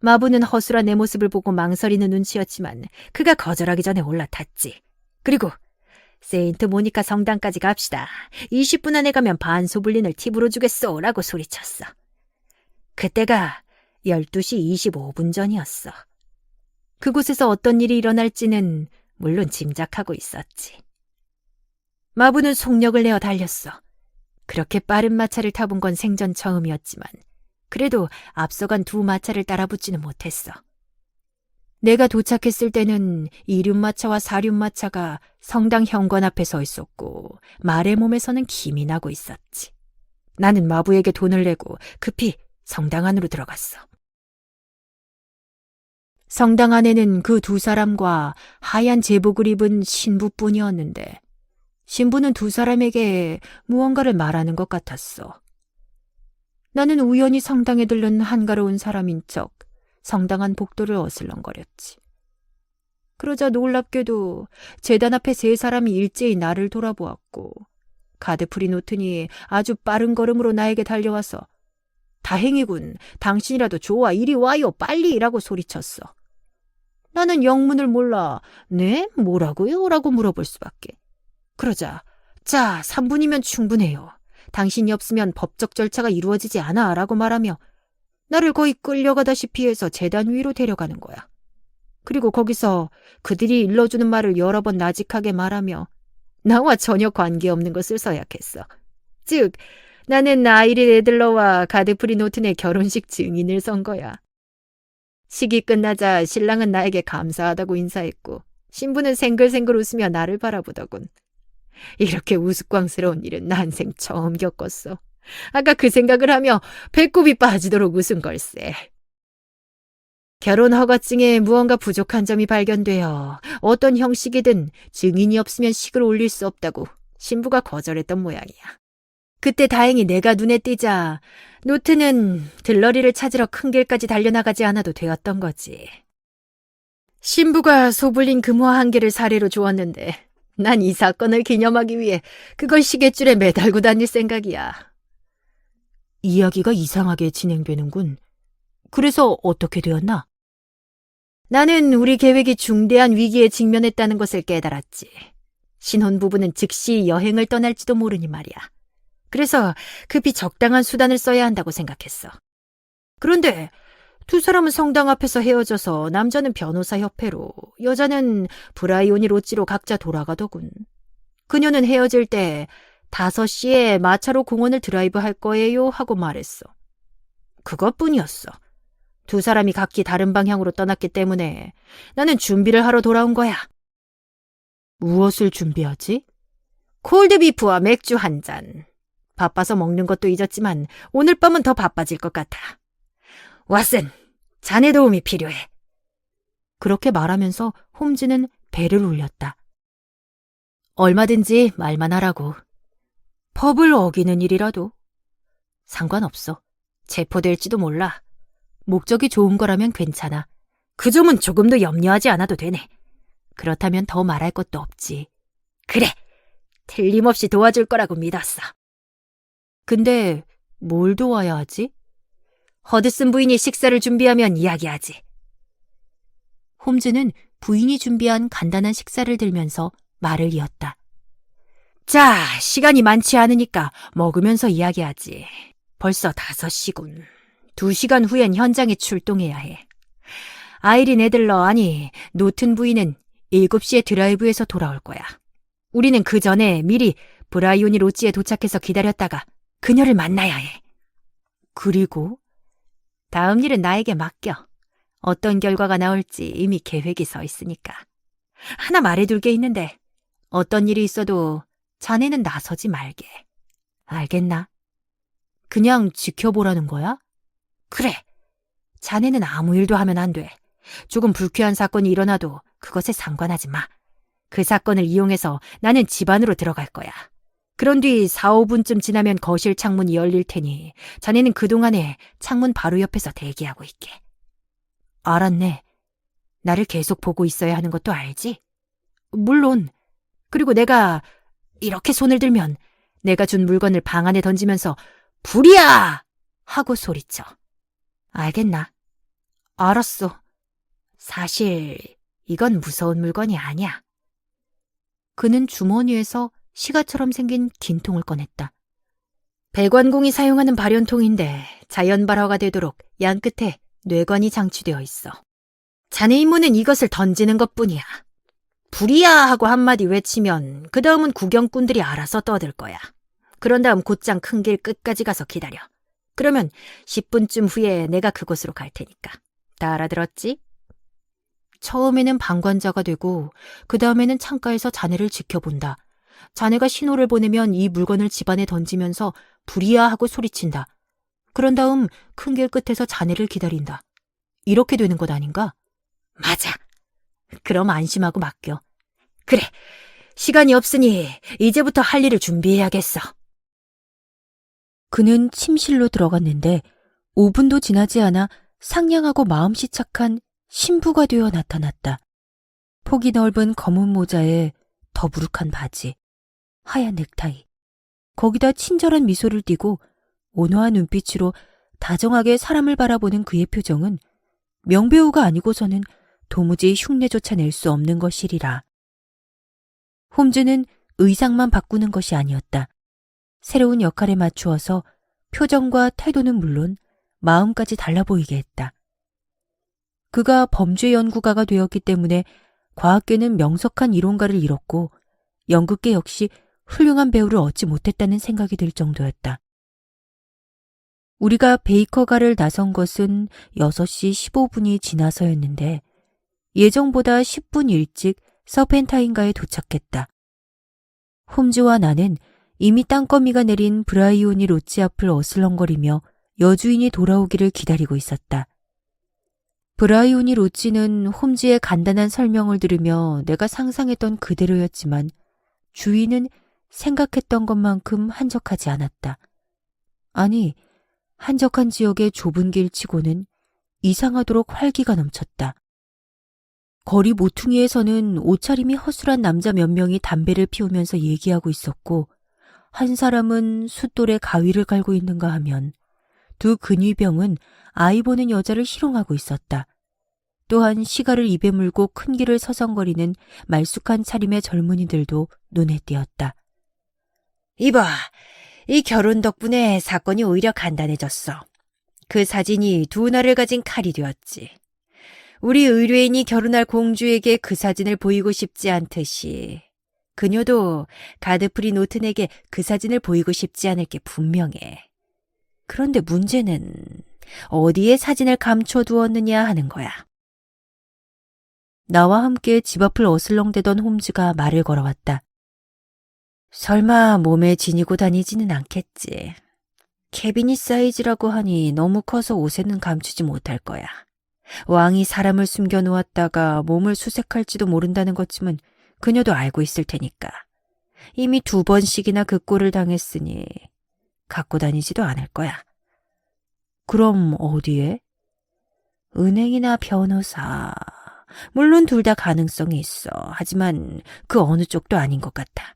마부는 허술한 내 모습을 보고 망설이는 눈치였지만 그가 거절하기 전에 올라탔지. 그리고 세인트 모니카 성당까지 갑시다. 20분 안에 가면 반소불린을 팁으로 주겠소 라고 소리쳤어. 그때가 12시 25분 전이었어. 그곳에서 어떤 일이 일어날지는 물론 짐작하고 있었지. 마부는 속력을 내어 달렸어. 그렇게 빠른 마차를 타본 건 생전 처음이었지만 그래도 앞서간 두 마차를 따라붙지는 못했어. 내가 도착했을 때는 이륜마차와 사륜마차가 성당 현관 앞에 서 있었고 말의 몸에서는 김이 나고 있었지. 나는 마부에게 돈을 내고 급히 성당 안으로 들어갔어. 성당 안에는 그 두 사람과 하얀 제복을 입은 신부뿐이었는데 신부는 두 사람에게 무언가를 말하는 것 같았어. 나는 우연히 성당에 들른 한가로운 사람인 척 성당 안 복도를 어슬렁거렸지. 그러자 놀랍게도 제단 앞에 세 사람이 일제히 나를 돌아보았고 가드프리 노튼이 아주 빠른 걸음으로 나에게 달려와서 다행이군, 당신이라도 좋아, 이리 와요, 빨리 라고 소리쳤어. 나는 영문을 몰라 네? 뭐라고요? 라고 물어볼 수밖에. 그러자 자, 3분이면 충분해요. 당신이 없으면 법적 절차가 이루어지지 않아 라고 말하며 나를 거의 끌려가다시피 해서 제단 위로 데려가는 거야. 그리고 거기서 그들이 일러주는 말을 여러 번 나직하게 말하며 나와 전혀 관계없는 것을 서약했어. 즉, 나는 아이린 애들러와 가드프리 노튼의 결혼식 증인을 선 거야. 식이 끝나자 신랑은 나에게 감사하다고 인사했고 신부는 생글생글 웃으며 나를 바라보더군. 이렇게 우스꽝스러운 일은 난생 처음 겪었어. 아까 그 생각을 하며 배꼽이 빠지도록 웃은 걸세. 결혼 허가증에 무언가 부족한 점이 발견되어 어떤 형식이든 증인이 없으면 식을 올릴 수 없다고 신부가 거절했던 모양이야. 그때 다행히 내가 눈에 띄자 노트는 들러리를 찾으러 큰 길까지 달려나가지 않아도 되었던 거지. 신부가 소불린 금화 한 개를 사례로 주었는데 난 이 사건을 기념하기 위해 그걸 시계줄에 매달고 다닐 생각이야. 이야기가 이상하게 진행되는군. 그래서 어떻게 되었나? 나는 우리 계획이 중대한 위기에 직면했다는 것을 깨달았지. 신혼부부는 즉시 여행을 떠날지도 모르니 말이야. 그래서 급히 적당한 수단을 써야 한다고 생각했어. 그런데 두 사람은 성당 앞에서 헤어져서 남자는 변호사 협회로, 여자는 브라이오니 로찌로 각자 돌아가더군. 그녀는 헤어질 때 5시에 마차로 공원을 드라이브 할 거예요 하고 말했어. 그것뿐이었어. 두 사람이 각기 다른 방향으로 떠났기 때문에 나는 준비를 하러 돌아온 거야. 무엇을 준비하지? 콜드비프와 맥주 한 잔. 바빠서 먹는 것도 잊었지만 오늘 밤은 더 바빠질 것 같아. 왓슨, 자네 도움이 필요해. 그렇게 말하면서 홈즈는 배를 올렸다. 얼마든지 말만 하라고. 법을 어기는 일이라도. 상관없어. 체포될지도 몰라. 목적이 좋은 거라면 괜찮아. 그 점은 조금도 염려하지 않아도 되네. 그렇다면 더 말할 것도 없지. 그래, 틀림없이 도와줄 거라고 믿었어. 근데 뭘 도와야 하지? 허드슨 부인이 식사를 준비하면 이야기하지. 홈즈는 부인이 준비한 간단한 식사를 들면서 말을 이었다. 자, 시간이 많지 않으니까 먹으면서 이야기하지. 벌써 5시군. 2시간 후엔 현장에 출동해야 해. 아이린 애들러, 아니 노튼 부인은 7시에 드라이브에서 돌아올 거야. 우리는 그 전에 미리 브라이오니 로지에 도착해서 기다렸다가 그녀를 만나야 해. 그리고 다음 일은 나에게 맡겨. 어떤 결과가 나올지 이미 계획이 서 있으니까. 하나 말해둘 게 있는데 어떤 일이 있어도 자네는 나서지 말게. 알겠나? 그냥 지켜보라는 거야? 그래. 자네는 아무 일도 하면 안 돼. 조금 불쾌한 사건이 일어나도 그것에 상관하지 마. 그 사건을 이용해서 나는 집 안으로 들어갈 거야. 그런 뒤 4, 5분쯤 지나면 거실 창문이 열릴 테니 자네는 그동안에 창문 바로 옆에서 대기하고 있게. 알았네. 나를 계속 보고 있어야 하는 것도 알지? 물론. 그리고 내가 이렇게 손을 들면 내가 준 물건을 방 안에 던지면서 불이야! 하고 소리쳐. 알겠나? 알았어. 사실 이건 무서운 물건이 아니야. 그는 주머니에서 시가처럼 생긴 긴 통을 꺼냈다. 배관공이 사용하는 발연통인데 자연발화가 되도록 양 끝에 뇌관이 장치되어 있어. 자네 임무는 이것을 던지는 것뿐이야. 불이야 하고 한마디 외치면 그 다음은 구경꾼들이 알아서 떠들 거야. 그런 다음 곧장 큰 길 끝까지 가서 기다려. 그러면 10분쯤 후에 내가 그곳으로 갈 테니까. 다 알아들었지? 처음에는 방관자가 되고 그 다음에는 창가에서 자네를 지켜본다. 자네가 신호를 보내면 이 물건을 집안에 던지면서 불이야 하고 소리친다. 그런 다음 큰 길 끝에서 자네를 기다린다. 이렇게 되는 것 아닌가? 맞아. 그럼 안심하고 맡겨. 그래, 시간이 없으니 이제부터 할 일을 준비해야겠어. 그는 침실로 들어갔는데 5분도 지나지 않아 상냥하고 마음씨 착한 신부가 되어 나타났다. 폭이 넓은 검은 모자에 더부룩한 바지, 하얀 넥타이, 거기다 친절한 미소를 띠고 온화한 눈빛으로 다정하게 사람을 바라보는 그의 표정은 명배우가 아니고서는 도무지 흉내조차 낼 수 없는 것이리라. 홈즈는 의상만 바꾸는 것이 아니었다. 새로운 역할에 맞추어서 표정과 태도는 물론 마음까지 달라 보이게 했다. 그가 범죄 연구가가 되었기 때문에 과학계는 명석한 이론가를 잃었고 연극계 역시 훌륭한 배우를 얻지 못했다는 생각이 들 정도였다. 우리가 베이커가를 나선 것은 6시 15분이 지나서였는데 예정보다 10분 일찍 서펜타인가에 도착했다. 홈즈와 나는 이미 땅거미가 내린 브라이오니 로지 앞을 어슬렁거리며 여주인이 돌아오기를 기다리고 있었다. 브라이오니 로지는 홈즈의 간단한 설명을 들으며 내가 상상했던 그대로였지만 주인은 생각했던 것만큼 한적하지 않았다. 아니, 한적한 지역의 좁은 길치고는 이상하도록 활기가 넘쳤다. 거리 모퉁이에서는 옷차림이 허술한 남자 몇 명이 담배를 피우면서 얘기하고 있었고 한 사람은 숫돌에 가위를 갈고 있는가 하면 두 근위병은 아이 보는 여자를 희롱하고 있었다. 또한 시가를 입에 물고 큰 길을 서성거리는 말쑥한 차림의 젊은이들도 눈에 띄었다. 이봐, 이 결혼 덕분에 사건이 오히려 간단해졌어. 그 사진이 두 날을 가진 칼이 되었지. 우리 의뢰인이 결혼할 공주에게 그 사진을 보이고 싶지 않듯이 그녀도 가드프리 노튼에게 그 사진을 보이고 싶지 않을 게 분명해. 그런데 문제는 어디에 사진을 감춰두었느냐 하는 거야. 나와 함께 집 앞을 어슬렁대던 홈즈가 말을 걸어왔다. 설마 몸에 지니고 다니지는 않겠지. 케비니 사이즈라고 하니 너무 커서 옷에는 감추지 못할 거야. 왕이 사람을 숨겨놓았다가 몸을 수색할지도 모른다는 것쯤은 그녀도 알고 있을 테니까. 이미 2번씩이나 그 꼴을 당했으니 갖고 다니지도 않을 거야. 그럼 어디에? 은행이나 변호사. 물론 둘 다 가능성이 있어. 하지만 그 어느 쪽도 아닌 것 같아.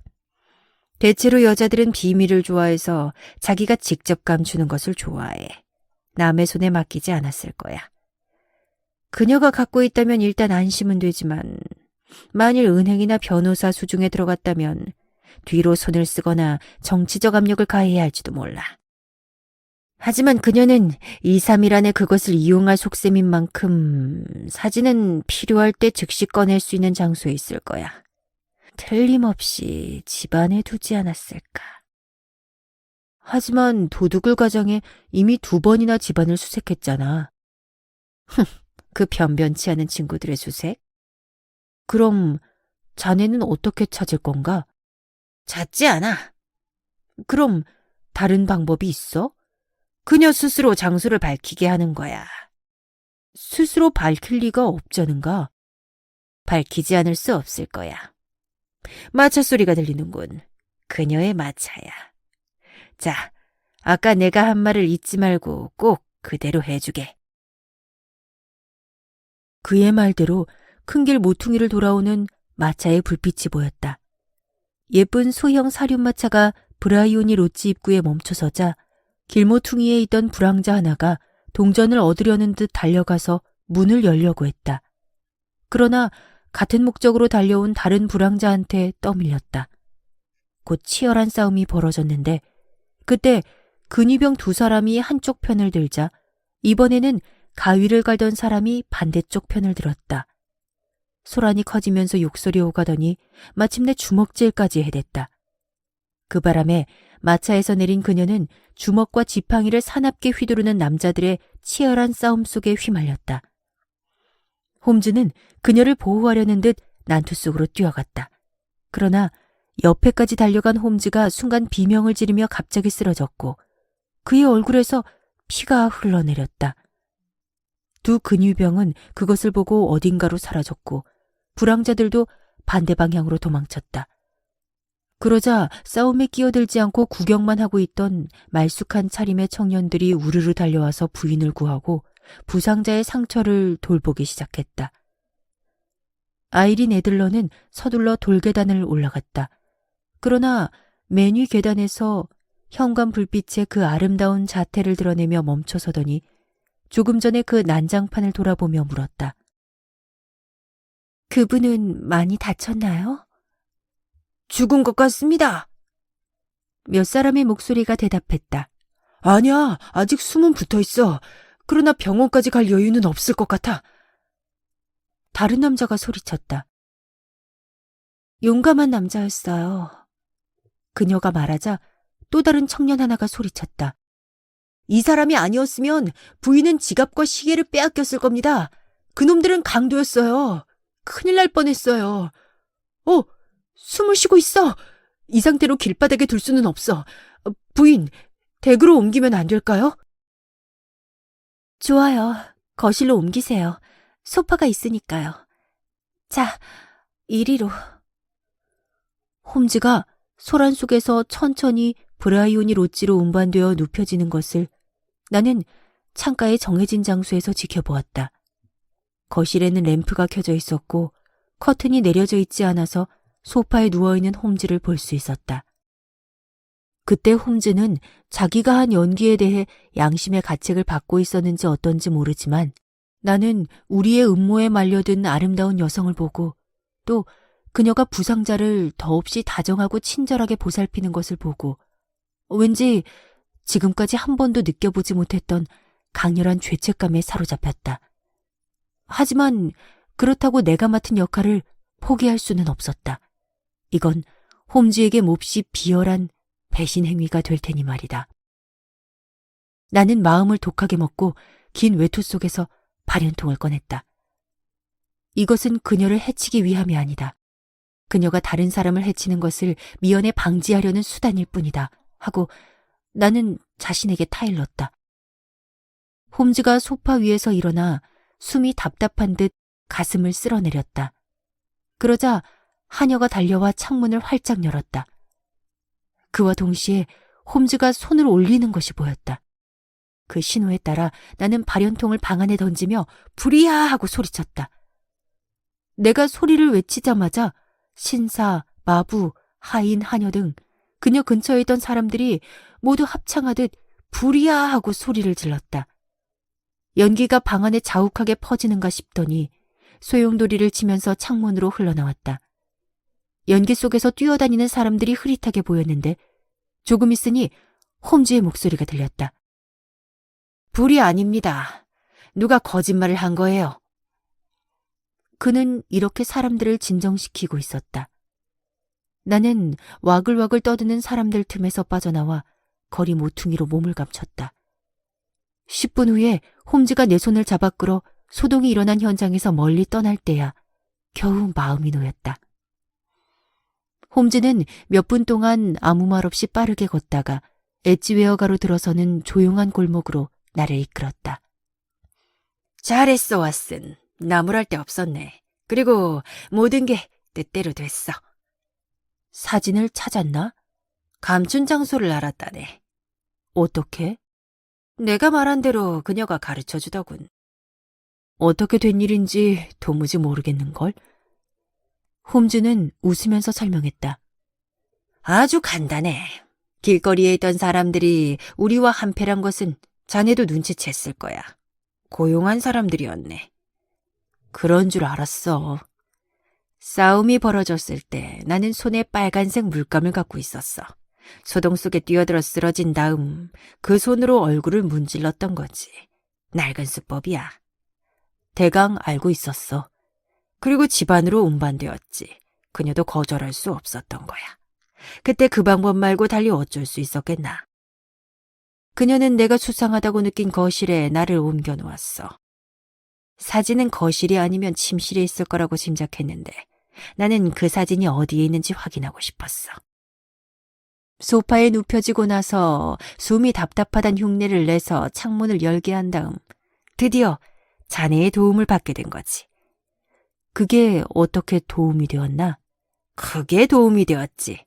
대체로 여자들은 비밀을 좋아해서 자기가 직접 감추는 것을 좋아해. 남의 손에 맡기지 않았을 거야. 그녀가 갖고 있다면 일단 안심은 되지만 만일 은행이나 변호사 수중에 들어갔다면 뒤로 손을 쓰거나 정치적 압력을 가해야 할지도 몰라. 하지만 그녀는 2, 3일 안에 그것을 이용할 속셈인 만큼 사진은 필요할 때 즉시 꺼낼 수 있는 장소에 있을 거야. 틀림없이 집안에 두지 않았을까. 하지만 도둑을 가장해 이미 2번이나 집안을 수색했잖아. 그 변변치 않은 친구들의 수색? 그럼 자네는 어떻게 찾을 건가? 찾지 않아. 그럼 다른 방법이 있어? 그녀 스스로 장소를 밝히게 하는 거야. 스스로 밝힐 리가 없자는가? 밝히지 않을 수 없을 거야. 마차 소리가 들리는군. 그녀의 마차야. 자, 아까 내가 한 말을 잊지 말고 꼭 그대로 해주게. 그의 말대로 큰 길 모퉁이를 돌아오는 마차의 불빛이 보였다. 예쁜 소형 사륜마차가 브라이오니 로지 입구에 멈춰서자 길모퉁이에 있던 불황자 하나가 동전을 얻으려는 듯 달려가서 문을 열려고 했다. 그러나 같은 목적으로 달려온 다른 불황자한테 떠밀렸다. 곧 치열한 싸움이 벌어졌는데 그때 근위병 2사람이 한쪽 편을 들자 이번에는 가위를 갈던 사람이 반대쪽 편을 들었다. 소란이 커지면서 욕설이 오가더니 마침내 주먹질까지 해댔다. 그 바람에 마차에서 내린 그녀는 주먹과 지팡이를 사납게 휘두르는 남자들의 치열한 싸움 속에 휘말렸다. 홈즈는 그녀를 보호하려는 듯 난투 속으로 뛰어갔다. 그러나 옆에까지 달려간 홈즈가 순간 비명을 지르며 갑자기 쓰러졌고 그의 얼굴에서 피가 흘러내렸다. 2 근위병은 그것을 보고 어딘가로 사라졌고 불황자들도 반대 방향으로 도망쳤다. 그러자 싸움에 끼어들지 않고 구경만 하고 있던 말쑥한 차림의 청년들이 우르르 달려와서 부인을 구하고 부상자의 상처를 돌보기 시작했다. 아이린 애들러는 서둘러 돌계단을 올라갔다. 그러나 맨 위 계단에서 현관 불빛에 그 아름다운 자태를 드러내며 멈춰서더니 조금 전에 그 난장판을 돌아보며 물었다. 그분은 많이 다쳤나요? 죽은 것 같습니다. 몇 사람의 목소리가 대답했다. 아니야, 아직 숨은 붙어 있어. 그러나 병원까지 갈 여유는 없을 것 같아. 다른 남자가 소리쳤다. 용감한 남자였어요. 그녀가 말하자 또 다른 청년 하나가 소리쳤다. 이 사람이 아니었으면 부인은 지갑과 시계를 빼앗겼을 겁니다. 그놈들은 강도였어요. 큰일 날 뻔했어요. 숨을 쉬고 있어. 이 상태로 길바닥에 둘 수는 없어. 부인, 댁으로 옮기면 안 될까요? 좋아요. 거실로 옮기세요. 소파가 있으니까요. 자, 이리로. 홈즈가 소란 속에서 천천히 브라이오니 로지로 운반되어 눕혀지는 것을 나는 창가의 정해진 장소에서 지켜보았다. 거실에는 램프가 켜져 있었고 커튼이 내려져 있지 않아서 소파에 누워있는 홈즈를 볼 수 있었다. 그때 홈즈는 자기가 한 연기에 대해 양심의 가책을 받고 있었는지 어떤지 모르지만 나는 우리의 음모에 말려든 아름다운 여성을 보고 또 그녀가 부상자를 더없이 다정하고 친절하게 보살피는 것을 보고 왠지 지금까지 한 번도 느껴보지 못했던 강렬한 죄책감에 사로잡혔다. 하지만 그렇다고 내가 맡은 역할을 포기할 수는 없었다. 이건 홈즈에게 몹시 비열한 배신 행위가 될 테니 말이다. 나는 마음을 독하게 먹고 긴 외투 속에서 발연통을 꺼냈다. 이것은 그녀를 해치기 위함이 아니다. 그녀가 다른 사람을 해치는 것을 미연에 방지하려는 수단일 뿐이다 하고 나는 자신에게 타일렀다. 홈즈가 소파 위에서 일어나 숨이 답답한 듯 가슴을 쓸어내렸다. 그러자 하녀가 달려와 창문을 활짝 열었다. 그와 동시에 홈즈가 손을 올리는 것이 보였다. 그 신호에 따라 나는 발연통을 방 안에 던지며 불이야 하고 소리쳤다. 내가 소리를 외치자마자 신사, 마부, 하인, 하녀 등 그녀 근처에 있던 사람들이 모두 합창하듯 불이야 하고 소리를 질렀다. 연기가 방 안에 자욱하게 퍼지는가 싶더니 소용돌이를 치면서 창문으로 흘러나왔다. 연기 속에서 뛰어다니는 사람들이 흐릿하게 보였는데 조금 있으니 홈즈의 목소리가 들렸다. 불이 아닙니다. 누가 거짓말을 한 거예요. 그는 이렇게 사람들을 진정시키고 있었다. 나는 와글와글 떠드는 사람들 틈에서 빠져나와 거리 모퉁이로 몸을 감췄다. 10분 후에 홈즈가 내 손을 잡아 끌어 소동이 일어난 현장에서 멀리 떠날 때야 겨우 마음이 놓였다. 홈즈는 몇 분 동안 아무 말 없이 빠르게 걷다가 엣지웨어가로 들어서는 조용한 골목으로 나를 이끌었다. 잘했어, 왓슨. 나무랄 데 없었네. 그리고 모든 게 뜻대로 됐어. 사진을 찾았나? 감춘 장소를 알았다네. 어떻게? 내가 말한 대로 그녀가 가르쳐주더군. 어떻게 된 일인지 도무지 모르겠는걸? 홈즈는 웃으면서 설명했다. 아주 간단해. 길거리에 있던 사람들이 우리와 한패란 것은 자네도 눈치챘을 거야. 고용한 사람들이었네. 그런 줄 알았어. 싸움이 벌어졌을 때 나는 손에 빨간색 물감을 갖고 있었어. 소동 속에 뛰어들어 쓰러진 다음 그 손으로 얼굴을 문질렀던 거지. 낡은 수법이야. 대강 알고 있었어. 그리고 집안으로 운반되었지. 그녀도 거절할 수 없었던 거야. 그때 그 방법 말고 달리 어쩔 수 있었겠나. 그녀는 내가 수상하다고 느낀 거실에 나를 옮겨놓았어. 사진은 거실이 아니면 침실에 있을 거라고 짐작했는데 나는 그 사진이 어디에 있는지 확인하고 싶었어. 소파에 눕혀지고 나서 숨이 답답하단 흉내를 내서 창문을 열게 한 다음 드디어 자네의 도움을 받게 된 거지. 그게 어떻게 도움이 되었나? 크게 도움이 되었지.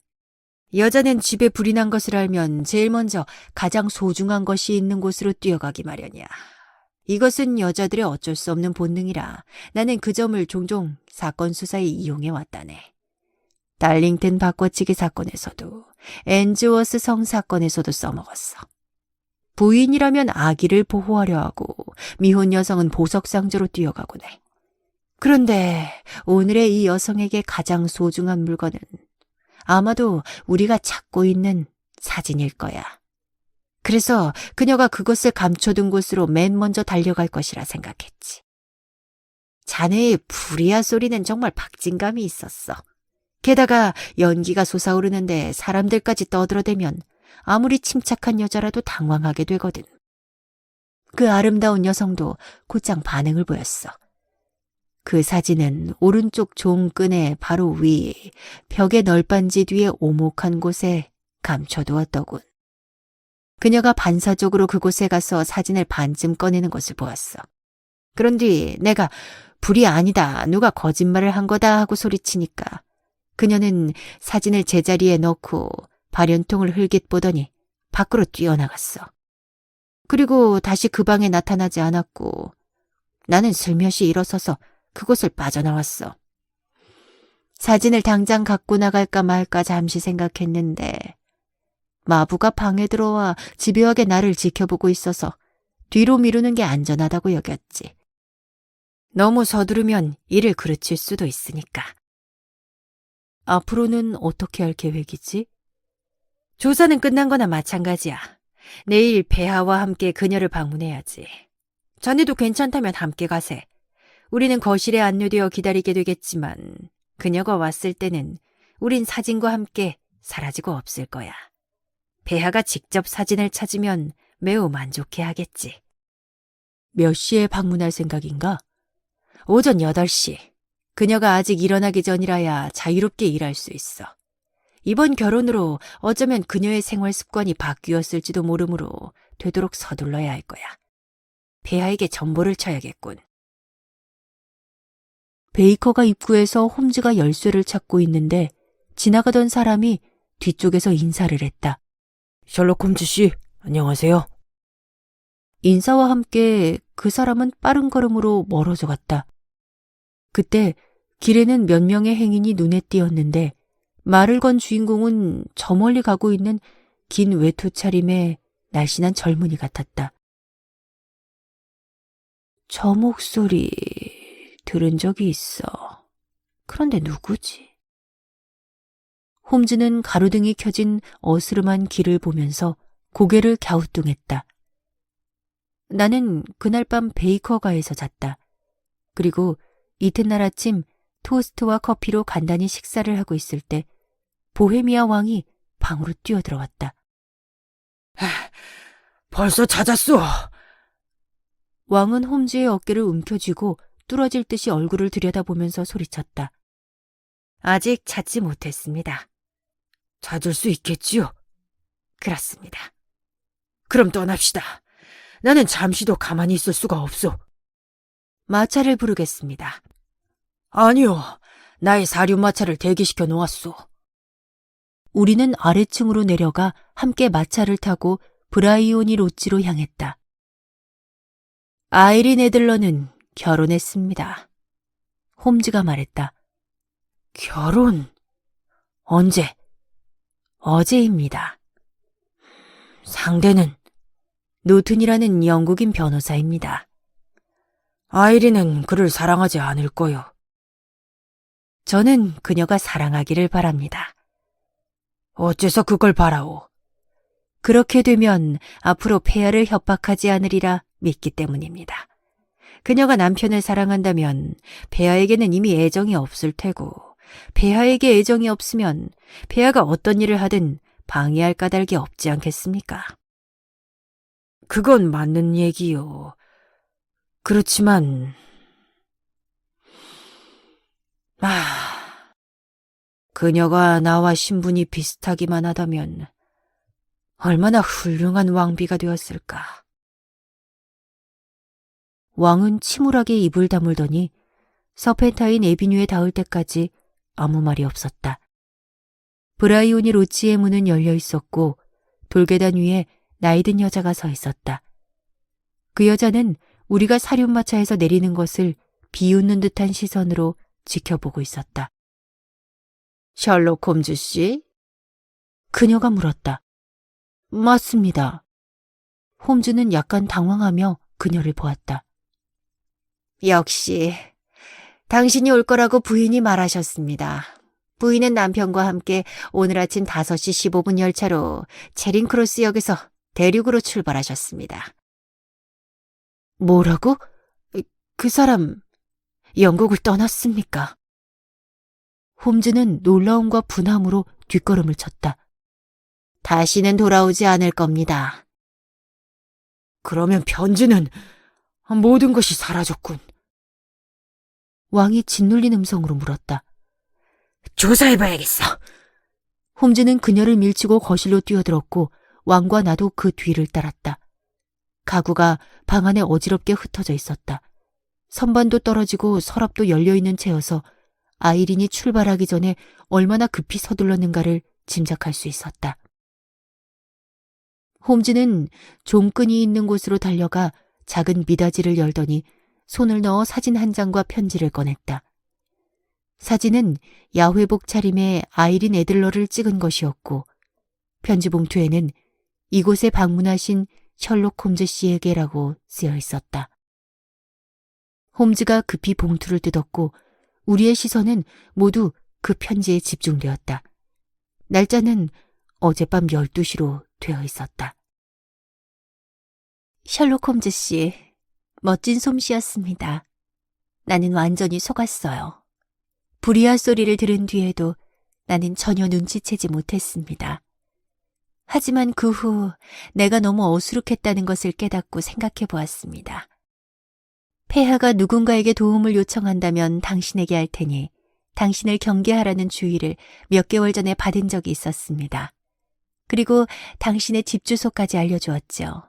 여자는 집에 불이 난 것을 알면 제일 먼저 가장 소중한 것이 있는 곳으로 뛰어가기 마련이야. 이것은 여자들의 어쩔 수 없는 본능이라 나는 그 점을 종종 사건 수사에 이용해 왔다네. 달링턴 바꿔치기 사건에서도 엔즈워스 성 사건에서도 써먹었어. 부인이라면 아기를 보호하려 하고 미혼 여성은 보석상자로 뛰어가곤 해. 그런데 오늘의 이 여성에게 가장 소중한 물건은 아마도 우리가 찾고 있는 사진일 거야. 그래서 그녀가 그것을 감춰둔 곳으로 맨 먼저 달려갈 것이라 생각했지. 자네의 불이야 소리는 정말 박진감이 있었어. 게다가 연기가 솟아오르는데 사람들까지 떠들어대면 아무리 침착한 여자라도 당황하게 되거든. 그 아름다운 여성도 곧장 반응을 보였어. 그 사진은 오른쪽 종끈의 바로 위, 벽의 널빤지 뒤에 오목한 곳에 감춰두었더군. 그녀가 반사적으로 그곳에 가서 사진을 반쯤 꺼내는 것을 보았어. 그런 뒤 내가 불이 아니다, 누가 거짓말을 한 거다 하고 소리치니까 그녀는 사진을 제자리에 넣고 발연통을 흘깃 보더니 밖으로 뛰어나갔어. 그리고 다시 그 방에 나타나지 않았고 나는 슬며시 일어서서 그곳을 빠져나왔어. 사진을 당장 갖고 나갈까 말까 잠시 생각했는데 마부가 방에 들어와 집요하게 나를 지켜보고 있어서 뒤로 미루는 게 안전하다고 여겼지. 너무 서두르면 일을 그르칠 수도 있으니까. 앞으로는 어떻게 할 계획이지? 조사는 끝난 거나 마찬가지야. 내일 폐하와 함께 그녀를 방문해야지. 자네도 괜찮다면 함께 가세. 우리는 거실에 안내되어 기다리게 되겠지만 그녀가 왔을 때는 우린 사진과 함께 사라지고 없을 거야. 폐하가 직접 사진을 찾으면 매우 만족해 하겠지. 몇 시에 방문할 생각인가? 오전 8시. 그녀가 아직 일어나기 전이라야 자유롭게 일할 수 있어. 이번 결혼으로 어쩌면 그녀의 생활 습관이 바뀌었을지도 모르므로 되도록 서둘러야 할 거야. 폐하에게 전보를 쳐야겠군. 베이커가 입구에서 홈즈가 열쇠를 찾고 있는데 지나가던 사람이 뒤쪽에서 인사를 했다. 셜록 홈즈 씨, 안녕하세요. 인사와 함께 그 사람은 빠른 걸음으로 멀어져 갔다. 그때 길에는 몇 명의 행인이 눈에 띄었는데 말을 건 주인공은 저 멀리 가고 있는 긴 외투 차림의 날씬한 젊은이 같았다. 저 목소리 들은 적이 있어. 그런데 누구지? 홈즈는 가로등이 켜진 어스름한 길을 보면서 고개를 갸우뚱했다. 나는 그날 밤 베이커가에서 잤다. 그리고 이튿날 아침 토스트와 커피로 간단히 식사를 하고 있을 때 보헤미아 왕이 방으로 뛰어들어왔다. 벌써 찾았어. 왕은 홈즈의 어깨를 움켜쥐고 뚫어질 듯이 얼굴을 들여다보면서 소리쳤다. 아직 찾지 못했습니다. 찾을 수 있겠지요? 그렇습니다. 그럼 떠납시다. 나는 잠시도 가만히 있을 수가 없소. 마차를 부르겠습니다. 아니요. 나의 사륜마차를 대기시켜 놓았소. 우리는 아래층으로 내려가 함께 마차를 타고 브라이오니 로지로 향했다. 아이린 애들러는 결혼했습니다. 홈즈가 말했다. 결혼? 언제? 어제입니다. 상대는? 노튼이라는 영국인 변호사입니다. 아이린은 그를 사랑하지 않을 거요. 저는 그녀가 사랑하기를 바랍니다. 어째서 그걸 바라오? 그렇게 되면 앞으로 폐하를 협박하지 않으리라 믿기 때문입니다. 그녀가 남편을 사랑한다면 폐하에게는 이미 애정이 없을 테고 폐하에게 애정이 없으면 폐하가 어떤 일을 하든 방해할 까닭이 없지 않겠습니까? 그건 맞는 얘기요. 그렇지만... 그녀가 나와 신분이 비슷하기만 하다면 얼마나 훌륭한 왕비가 되었을까. 왕은 침울하게 입을 다물더니 서펜타인 에비뉴에 닿을 때까지 아무 말이 없었다. 브라이오니 로지의 문은 열려 있었고 돌계단 위에 나이든 여자가 서 있었다. 그 여자는 우리가 사륜마차에서 내리는 것을 비웃는 듯한 시선으로 지켜보고 있었다. 셜록 홈즈 씨? 그녀가 물었다. 맞습니다. 홈즈는 약간 당황하며 그녀를 보았다. 역시 당신이 올 거라고 부인이 말하셨습니다. 부인은 남편과 함께 오늘 아침 5시 15분 열차로 체링크로스 역에서 대륙으로 출발하셨습니다. 뭐라고? 그 사람 영국을 떠났습니까? 홈즈는 놀라움과 분함으로 뒷걸음을 쳤다. 다시는 돌아오지 않을 겁니다. 그러면 편지는 모든 것이 사라졌군. 왕이 짓눌린 음성으로 물었다. 조사해봐야겠어. 홈즈는 그녀를 밀치고 거실로 뛰어들었고 왕과 나도 그 뒤를 따랐다. 가구가 방 안에 어지럽게 흩어져 있었다. 선반도 떨어지고 서랍도 열려있는 채여서 아이린이 출발하기 전에 얼마나 급히 서둘렀는가를 짐작할 수 있었다. 홈즈는 종끈이 있는 곳으로 달려가 작은 미닫이를 열더니 손을 넣어 사진 한 장과 편지를 꺼냈다. 사진은 야회복 차림의 아이린 애들러를 찍은 것이었고 편지 봉투에는 이곳에 방문하신 셜록 홈즈 씨에게라고 쓰여 있었다. 홈즈가 급히 봉투를 뜯었고 우리의 시선은 모두 그 편지에 집중되었다. 날짜는 어젯밤 12시로 되어 있었다. 셜록 홈즈 씨, 멋진 솜씨였습니다. 나는 완전히 속았어요. 불의한 소리를 들은 뒤에도 나는 전혀 눈치채지 못했습니다. 하지만 그 후 내가 너무 어수룩했다는 것을 깨닫고 생각해 보았습니다. 폐하가 누군가에게 도움을 요청한다면 당신에게 할 테니 당신을 경계하라는 주의를 몇 개월 전에 받은 적이 있었습니다. 그리고 당신의 집 주소까지 알려주었죠.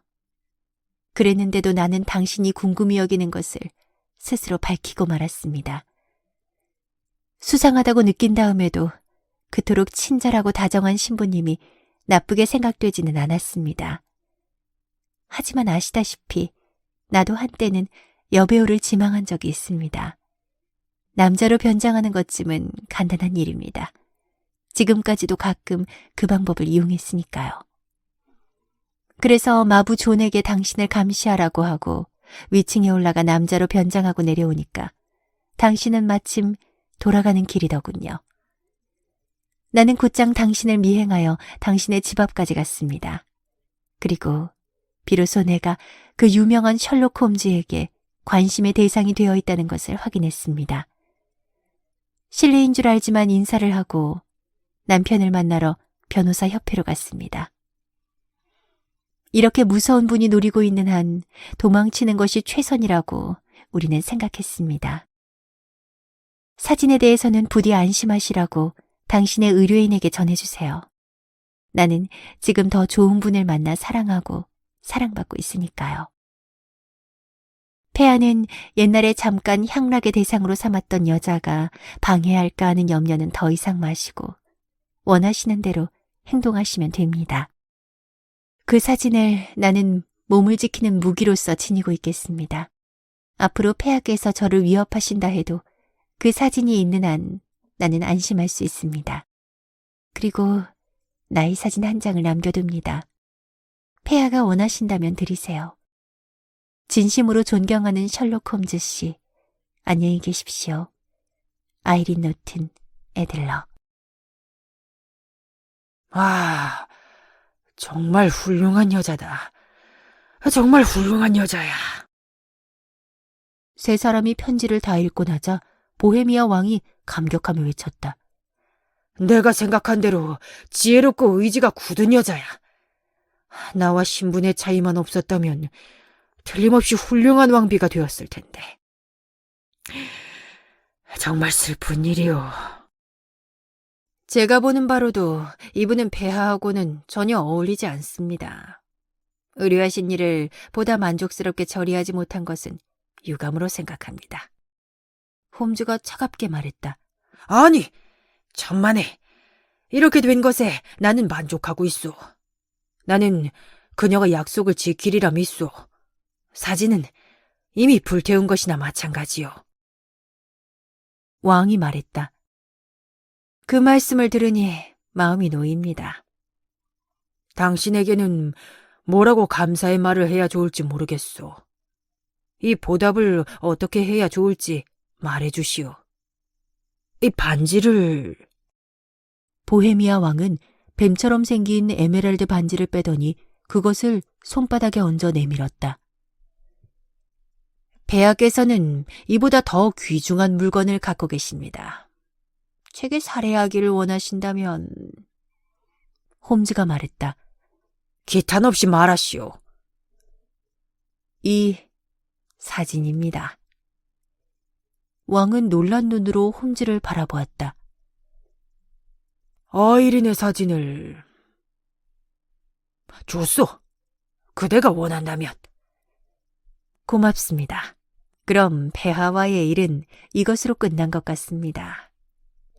그랬는데도 나는 당신이 궁금히 여기는 것을 스스로 밝히고 말았습니다. 수상하다고 느낀 다음에도 그토록 친절하고 다정한 신부님이 나쁘게 생각되지는 않았습니다. 하지만 아시다시피 나도 한때는 여배우를 지망한 적이 있습니다. 남자로 변장하는 것쯤은 간단한 일입니다. 지금까지도 가끔 그 방법을 이용했으니까요. 그래서 마부 존에게 당신을 감시하라고 하고 위층에 올라가 남자로 변장하고 내려오니까 당신은 마침 돌아가는 길이더군요. 나는 곧장 당신을 미행하여 당신의 집 앞까지 갔습니다. 그리고 비로소 내가 그 유명한 셜록 홈즈에게 관심의 대상이 되어 있다는 것을 확인했습니다. 실례인 줄 알지만 인사를 하고 남편을 만나러 변호사 협회로 갔습니다. 이렇게 무서운 분이 노리고 있는 한 도망치는 것이 최선이라고 우리는 생각했습니다. 사진에 대해서는 부디 안심하시라고 당신의 의뢰인에게 전해주세요. 나는 지금 더 좋은 분을 만나 사랑하고 사랑받고 있으니까요. 폐하는 옛날에 잠깐 향락의 대상으로 삼았던 여자가 방해할까 하는 염려는 더 이상 마시고 원하시는 대로 행동하시면 됩니다. 그 사진을 나는 몸을 지키는 무기로서 지니고 있겠습니다. 앞으로 폐하께서 저를 위협하신다 해도 그 사진이 있는 한 나는 안심할 수 있습니다. 그리고 나의 사진 한 장을 남겨둡니다. 폐하가 원하신다면 드리세요. 진심으로 존경하는 셜록 홈즈 씨, 안녕히 계십시오. 아이린 노튼 애들러. 와, 정말 훌륭한 여자다. 정말 훌륭한 여자야. 세 사람이 편지를 다 읽고 나자 보헤미아 왕이 감격하며 외쳤다. 내가 생각한 대로 지혜롭고 의지가 굳은 여자야. 나와 신분의 차이만 없었다면 틀림없이 훌륭한 왕비가 되었을 텐데. 정말 슬픈 일이오. 제가 보는 바로도 이분은 폐하하고는 전혀 어울리지 않습니다. 의뢰하신 일을 보다 만족스럽게 처리하지 못한 것은 유감으로 생각합니다. 홈즈가 차갑게 말했다. 아니, 천만에. 이렇게 된 것에 나는 만족하고 있소. 나는 그녀가 약속을 지키리라 믿소. 사진은 이미 불태운 것이나 마찬가지요. 왕이 말했다. 그 말씀을 들으니 마음이 놓입니다. 당신에게는 뭐라고 감사의 말을 해야 좋을지 모르겠소. 이 보답을 어떻게 해야 좋을지 말해주시오. 이 반지를... 보헤미아 왕은 뱀처럼 생긴 에메랄드 반지를 빼더니 그것을 손바닥에 얹어 내밀었다. 폐하께서는 이보다 더 귀중한 물건을 갖고 계십니다. 제게 살해하기를 원하신다면... 홈즈가 말했다. 기탄 없이 말하시오. 이 사진입니다. 왕은 놀란 눈으로 홈즈를 바라보았다. 아이린의 사진을... 줬소. 그대가 원한다면. 고맙습니다. 그럼 폐하와의 일은 이것으로 끝난 것 같습니다.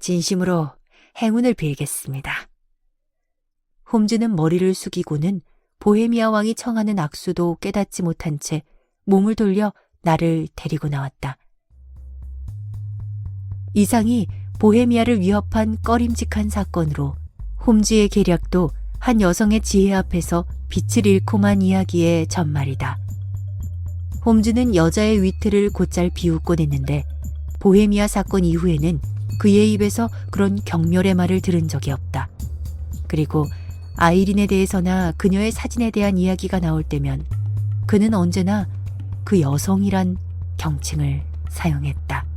진심으로 행운을 빌겠습니다. 홈즈는 머리를 숙이고는 보헤미아 왕이 청하는 악수도 깨닫지 못한 채 몸을 돌려 나를 데리고 나왔다. 이상이 보헤미아를 위협한 꺼림직한 사건으로 홈즈의 계략도 한 여성의 지혜 앞에서 빛을 잃고만 이야기의 전말이다. 홈즈는 여자의 위트를 곧잘 비웃곤 했는데 보헤미아 사건 이후에는 그의 입에서 그런 경멸의 말을 들은 적이 없다. 그리고 아이린에 대해서나 그녀의 사진에 대한 이야기가 나올 때면 그는 언제나 그 여성이란 경칭을 사용했다.